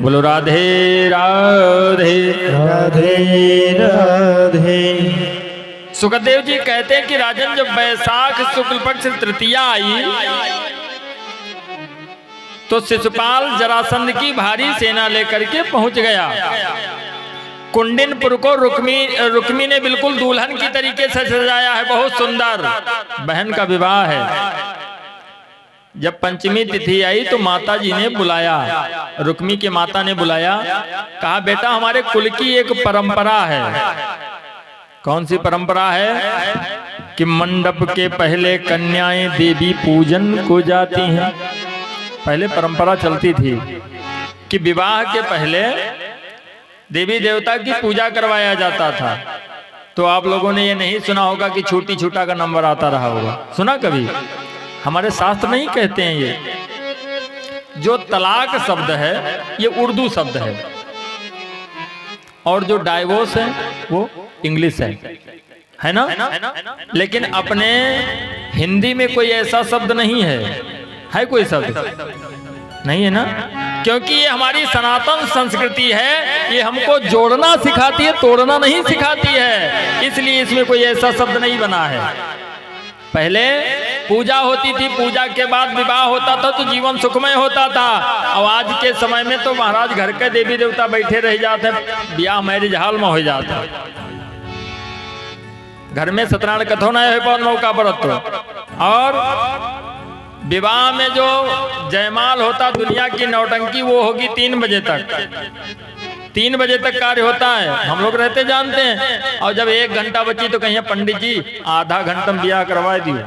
बोलो राधे राधे राधे राधे। सुखदेव जी कहते हैं कि राजन जब वैशाख शुक्ल पक्ष तृतीया आई तो शिशुपाल जरासंध की भारी सेना लेकर के पहुंच गया। कुंडिनपुर को रुक्मी ने बिल्कुल दुल्हन की तरीके से सजाया है, बहुत सुंदर। बहन का विवाह है। जब पंचमी तिथि आई तो माता जी ने बुलाया, रुक्मी की माता ने बुलाया, कहा बेटा हमारे कुल की एक परंपरा है। कौन सी परंपरा है? कि मंडप के पहले कन्याएं देवी पूजन को जाती हैं। पहले परंपरा चलती थी कि विवाह के पहले देवी देवता की पूजा करवाया जाता था। तो आप लोगों ने ये नहीं सुना होगा कि छोटी छोटा का नंबर आता रहा होगा, सुना कभी? हमारे शास्त्र नहीं कहते हैं ये। जो तलाक शब्द है ये उर्दू शब्द है, और जो डाइवोर्स है वो इंग्लिश है ना? लेकिन अपने हिंदी में कोई ऐसा शब्द नहीं है कोई शब्द नहीं है ना? क्योंकि ये हमारी सनातन संस्कृति है, ये हमको जोड़ना सिखाती है, तोड़ना नहीं सिखाती है। इसलिए इसमें कोई ऐसा शब्द नहीं बना है। पहले पूजा होती थी, पूजा के बाद विवाह होता था तो जीवन सुखमय होता था। और आज के समय में तो महाराज घर के देवी देवता बैठे रह जाते हैं, ब्याह मैरिज हाल में हो जाता है। घर में सत्यनारायण कथो न है पर मौका परत। और विवाह में जो जयमाल होता दुनिया की नौटंकी वो होगी 3 बजे तक। 3 बजे तक कार्य होता है, हम लोग रहते जानते हैं। और जब 1 घंटा बची तो कहिए पंडित जी आधा घंटा में ब्याह करवा दियो।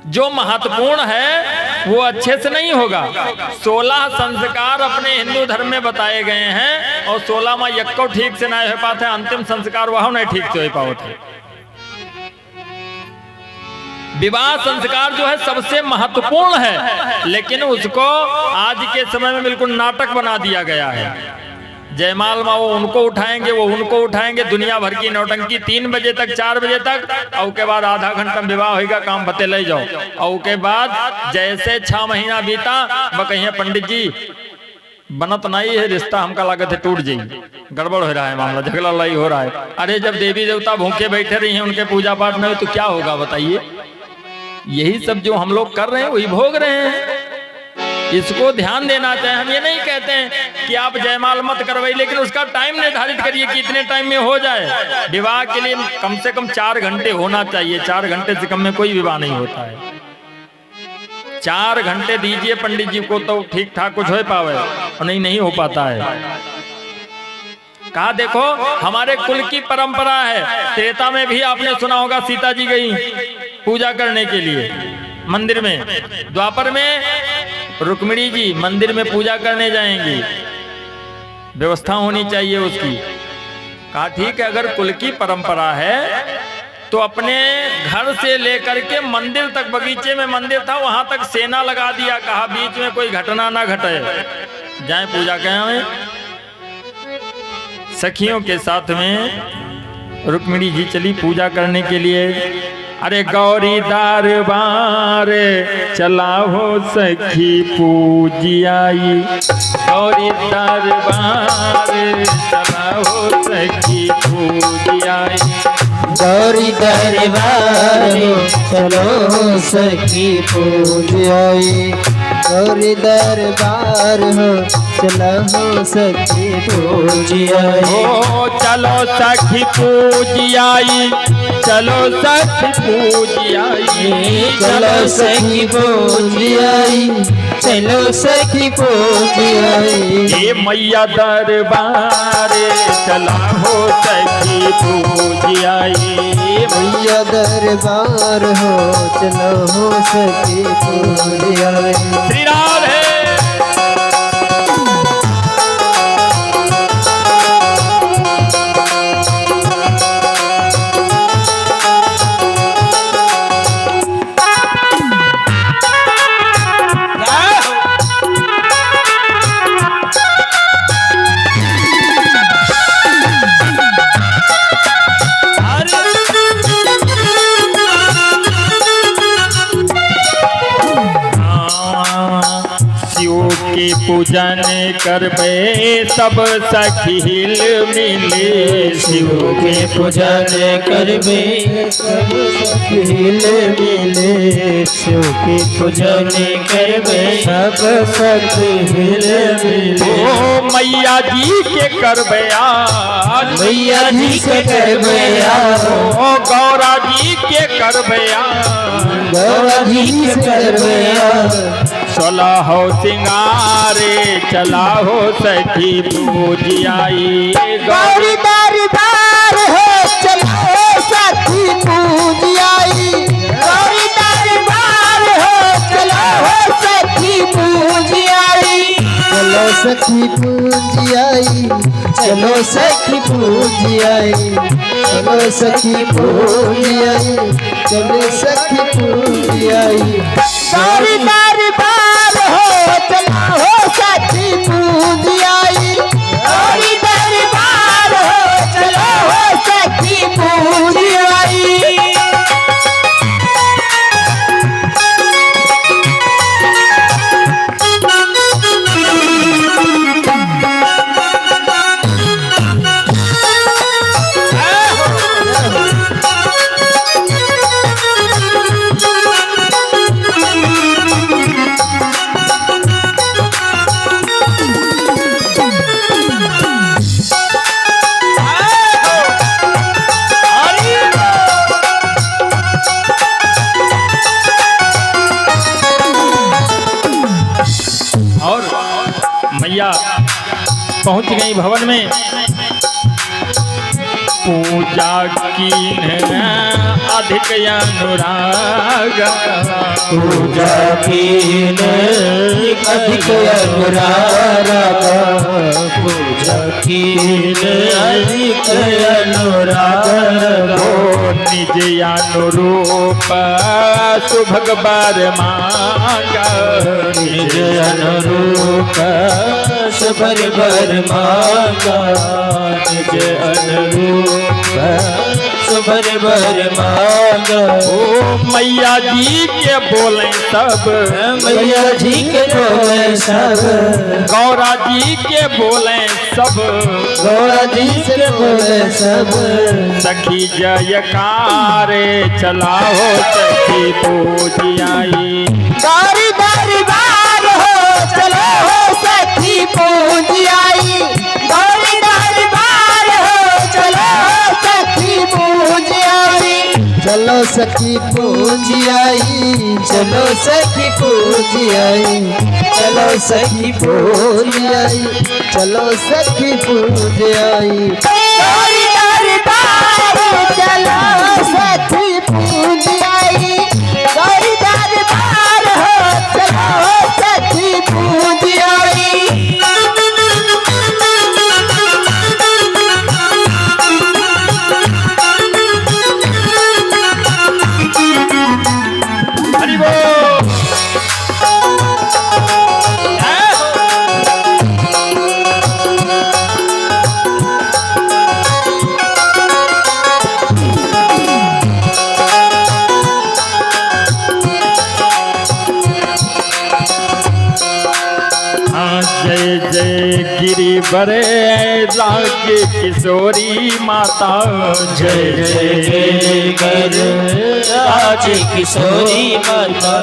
जो महत्वपूर्ण है वो अच्छे से नहीं होगा। 16 संस्कार अपने हिंदू धर्म में बताए गए हैं और 16 में यक्को ठीक से नहीं हो पाते, अंतिम संस्कार वह नहीं ठीक से हो पाते। विवाह संस्कार जो है सबसे महत्वपूर्ण है, लेकिन उसको आज के समय में बिल्कुल नाटक बना दिया गया है। जयमाल में वो उनको उठाएंगे, वो उनको उठाएंगे, दुनिया भर की नौटंकी 3 बजे तक 4 बजे तक। और के बाद आधा घंटा विवाह होगा, काम बते ले जाओ। और के बाद जैसे 6 महीना बीता वह कहिए पंडित जी बनत नहीं है रिश्ता, हमका लागत है टूट जाएगी, गड़बड़ हो रहा है, मामला झगड़ा लड़ाई हो रहा है। अरे जब देवी देवता भूखे बैठे रही हैं, उनके पूजा पाठ में तो क्या होगा बताइए? यही सब जो हम लोग कर रहे हैं वही भोग रहे हैं। इसको ध्यान देना चाहिए। हम ये नहीं कहते हैं कि आप जयमाल मत करवाइए, लेकिन उसका टाइम निर्धारित करिए कि इतने टाइम में हो जाए। विवाह के लिए कम से कम 4 घंटे होना चाहिए। 4 घंटे से कम में कोई विवाह नहीं होता है। 4 घंटे दीजिए पंडित जी को तो ठीक ठाक कुछ हो पावे, और नहीं हो पाता है। कहा देखो हमारे कुल की परंपरा है। त्रेता में भी आपने सुना होगा सीता जी गई पूजा करने के लिए मंदिर में। द्वापर में रुक्मिणी जी मंदिर में पूजा करने जाएंगी, व्यवस्था होनी चाहिए उसकी। कहा ठीक है, अगर कुल की परंपरा है तो अपने घर से लेकर के मंदिर तक, बगीचे में मंदिर था वहां तक सेना लगा दिया। कहा बीच में कोई घटना ना घटे, जाए पूजा करें। सखियों के साथ में रुक्मिणी जी चली पूजा करने के लिए। अरे गौरी दरबार चला हो सखी पूजियाई, गौरी दरबार चला हो सखी पूजियाई, गौरी दरबार चलो सखी पूजियाई, गौरी दरबार हो चलो सखी पूजियाई। ओ चलो सखी पूजियाई, चलो सखी पूजियाई, चलो सखी पूजियाई, चलो सखी पूजियाई। ये मैया दरबार चला हो सखी पूजियाई, मैया दरबार हो चलो हो सखी पूजियाई। श्री राधे। पूजन करबे सब सखी हिल मिले शिव के पूजन करबे सब सखी हिल मिले शिव के पूजन करबे सब सखी हिल मिले ओ मैया जी के करबे आज मैया जी के करबे आज ओ गौरा जी के करबे आज गौरा जी के करबे आज सलाहो सिंगारे चला हो सखी पूजियाई गौरी दरबार हो चलो सखी पूजियाई गौरी दरबार हो चलो सखी पूजियाई चलो सखी पूजियाई चलो सखी पूजियाई चलो सखी पूजियाई चलो सखी पूजियाई गौरी दरबार हो चलो सखी पूजियाई गौरी दरबार हो चलो सखी पूजियाई मैया पहुंच गई भवन में पूजा की अधिक अनुराग पूजा की अधिक अनुराग पूजा की अधिक अनुराग निज अनुरूप सुभग बर मांगा निज अनुरूप सुभग बर मांगा निज अनुरूप सुभग बर मांगा ओ मैया जी के बोले सब मैया जी के बोले सब गौरा जी के बोले सब गौरा जी से बोले सब सखी जयकारे चलाओ सखी पूजियाई गौरी दरबार हो चलो सखी पूजियाई गौरी दरबार हो चलो सखी पूजियाई चलो सखी पूजियाई चलो सखी पूजियाई चलो सखी पूजियाई चलो सखी पूजियाई गौरी दरबार चलो सखी पूजियाई गौरी दरबार हो चलो सखी पूजियाई हरि बोल जय जय गिरी बरे राग किशोरी माता जय जय जय कर राज किशोरी माता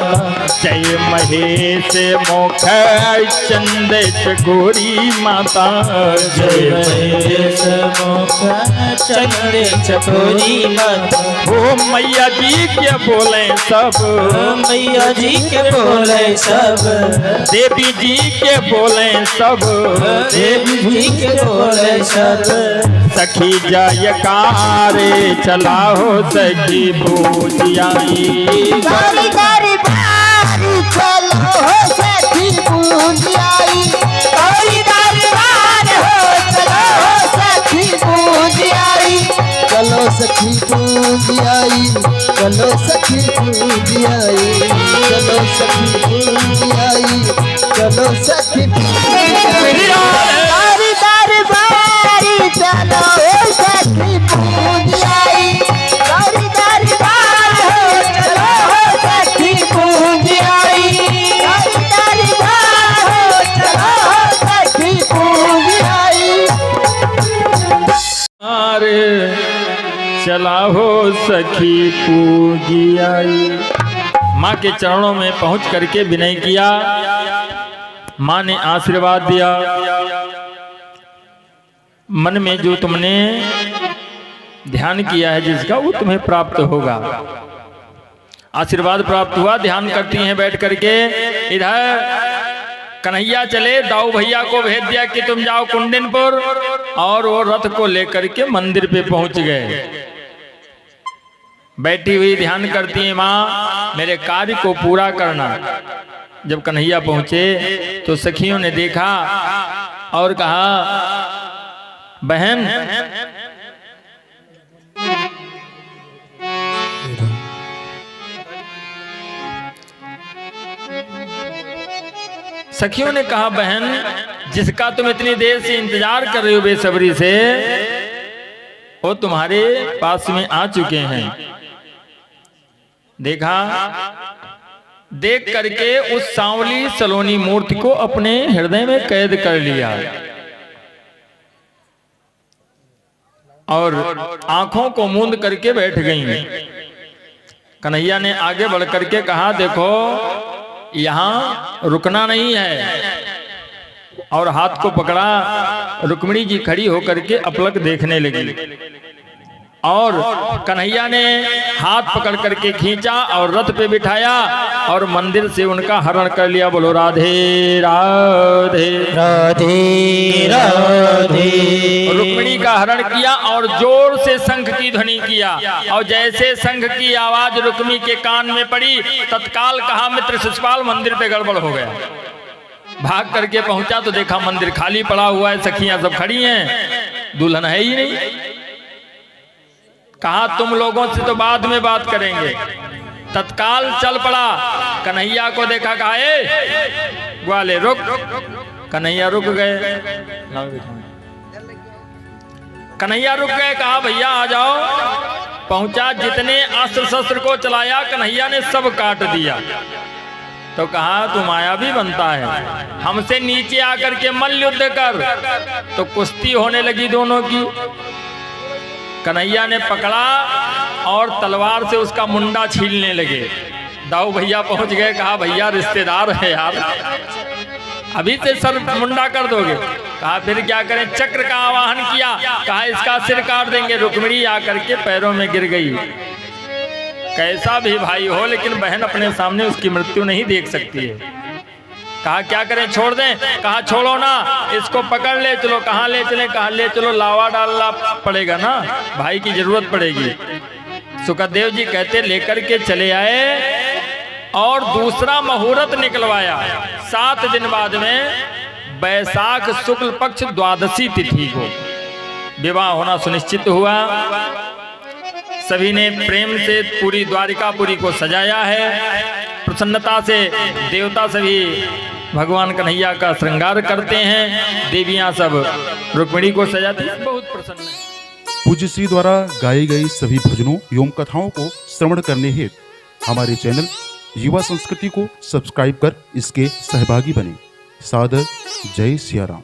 जय महेश मोख चंद चकोरी माता जय महेश मोख चंद चकोरी माता ओ मैया जी के बोले सब मैया जी के बोले सब देवी जी के बोले सब देवी जी के बोले सब सखी जयकारे चलाओ सखी पूजियाई गौरी दरबार चलो सखी पूजियाई गौरी दरबार हो चलो सखी पूजियाई चलो सखी पूजियाई चलो सखी पूजियाई चलो सखी पूजियाई चलो सखी पूजियाई गौरी दरबार चलो सखी पूजियाई गौरी दरबार हो चलो सखी पूजियाई गौरी दरबार हो चलो चला हो सखी पूजी आई। माँ के चरणों में पहुंच करके विनय किया। माँ ने आशीर्वाद दिया, मन में जो तुमने ध्यान किया है जिसका वो तुम्हें प्राप्त होगा। आशीर्वाद प्राप्त हुआ। ध्यान करती हैं बैठ करके। इधर कन्हैया चले, दाऊ भैया को भेज दिया कि तुम जाओ कुंडनपुर, और वो रथ को लेकर के मंदिर पे पहुंच गए। बैठी हुई ध्यान करती है माँ, मेरे कार्य को पूरा करना। जब कन्हैया पहुंचे तो सखियों ने देखा और कहा, बहन सखियों ने कहा, बहन जिसका तुम इतनी देर से इंतजार कर रहे हो बेसब्री से, वो तुम्हारे पास में आ चुके हैं। देखा, देख करके उस सांवली सलोनी मूर्ति को अपने हृदय में कैद कर लिया और आंखों को मूंद करके बैठ गई। कन्हैया ने आगे बढ़ करके कहा, देखो यहां रुकना नहीं है, और हाथ को पकड़ा। रुक्मिणी जी खड़ी होकर के अपलक देखने लगी, और कन्हैया ने हाथ पकड़ करके खींचा और रथ पे बिठाया और मंदिर से उनका हरण कर लिया। बोलो राधे राधे राधे राधे। रुक्मिणी का हरण किया और जोर से शंख की ध्वनि किया, और जैसे शंख की आवाज रुक्मिणी के कान में पड़ी, तत्काल कहा, मित्र शिशुपाल मंदिर पे गड़बड़ हो गया। भाग करके पहुंचा तो देखा मंदिर खाली पड़ा हुआ है, सखियां सब खड़ी हैं, दुल्हन है ही नहीं। कहा, तुम लोगों से तो बाद में बात करेंगे। तत्काल चल पड़ा। कन्हैया को देखा, कहा, ए ग्वाले रुक। कन्हैया रुक गए। कन्हैया रुक गए। कहा, भैया आ जाओ। पहुंचा, जितने अस्त्र शस्त्र को चलाया कन्हैया ने सब काट दिया। तो कहा, तू मायावी बनता है, हमसे नीचे आकर के मल्ल युद्ध कर। तो कुश्ती होने लगी दोनों की। कन्हैया ने पकड़ा और तलवार से उसका मुंडा छीलने लगे। दाऊ भैया पहुंच गए। कहा, भैया रिश्तेदार है यार, अभी से सर मुंडा कर दोगे। कहा, फिर क्या करें। चक्र का आवाहन किया। कहा, इसका सिर काट देंगे। रुक्मिणी आकर के पैरों में गिर गई। कैसा भी भाई हो, लेकिन बहन अपने सामने उसकी मृत्यु नहीं देख सकती है। कहा, क्या करें, छोड़ दें। कहा, छोड़ो ना, इसको पकड़ ले चलो। कहाँ ले चले। कहा, ले चलो, लावा डालना पड़ेगा ना, भाई की जरूरत पड़ेगी। सुखदेव जी कहते लेकर के चले आए और दूसरा मुहूर्त निकलवाया। 7 दिन बाद में बैसाख शुक्ल पक्ष द्वादशी तिथि को विवाह होना सुनिश्चित हुआ। सभी ने प्रेम से पूरी द्वारिकापुरी को सजाया है। प्रसन्नता से देवता सभी भगवान कन्हैया का श्रृंगार करते हैं। देवियां सब रुक्मिणी को सजाती हैं। बहुत प्रसन्न है। पूज्य श्री द्वारा गाई गई सभी भजनों एवं कथाओं को श्रवण करने हेतु हमारे चैनल युवा संस्कृति को सब्सक्राइब कर इसके सहभागी बने। सादर जय सिया राम।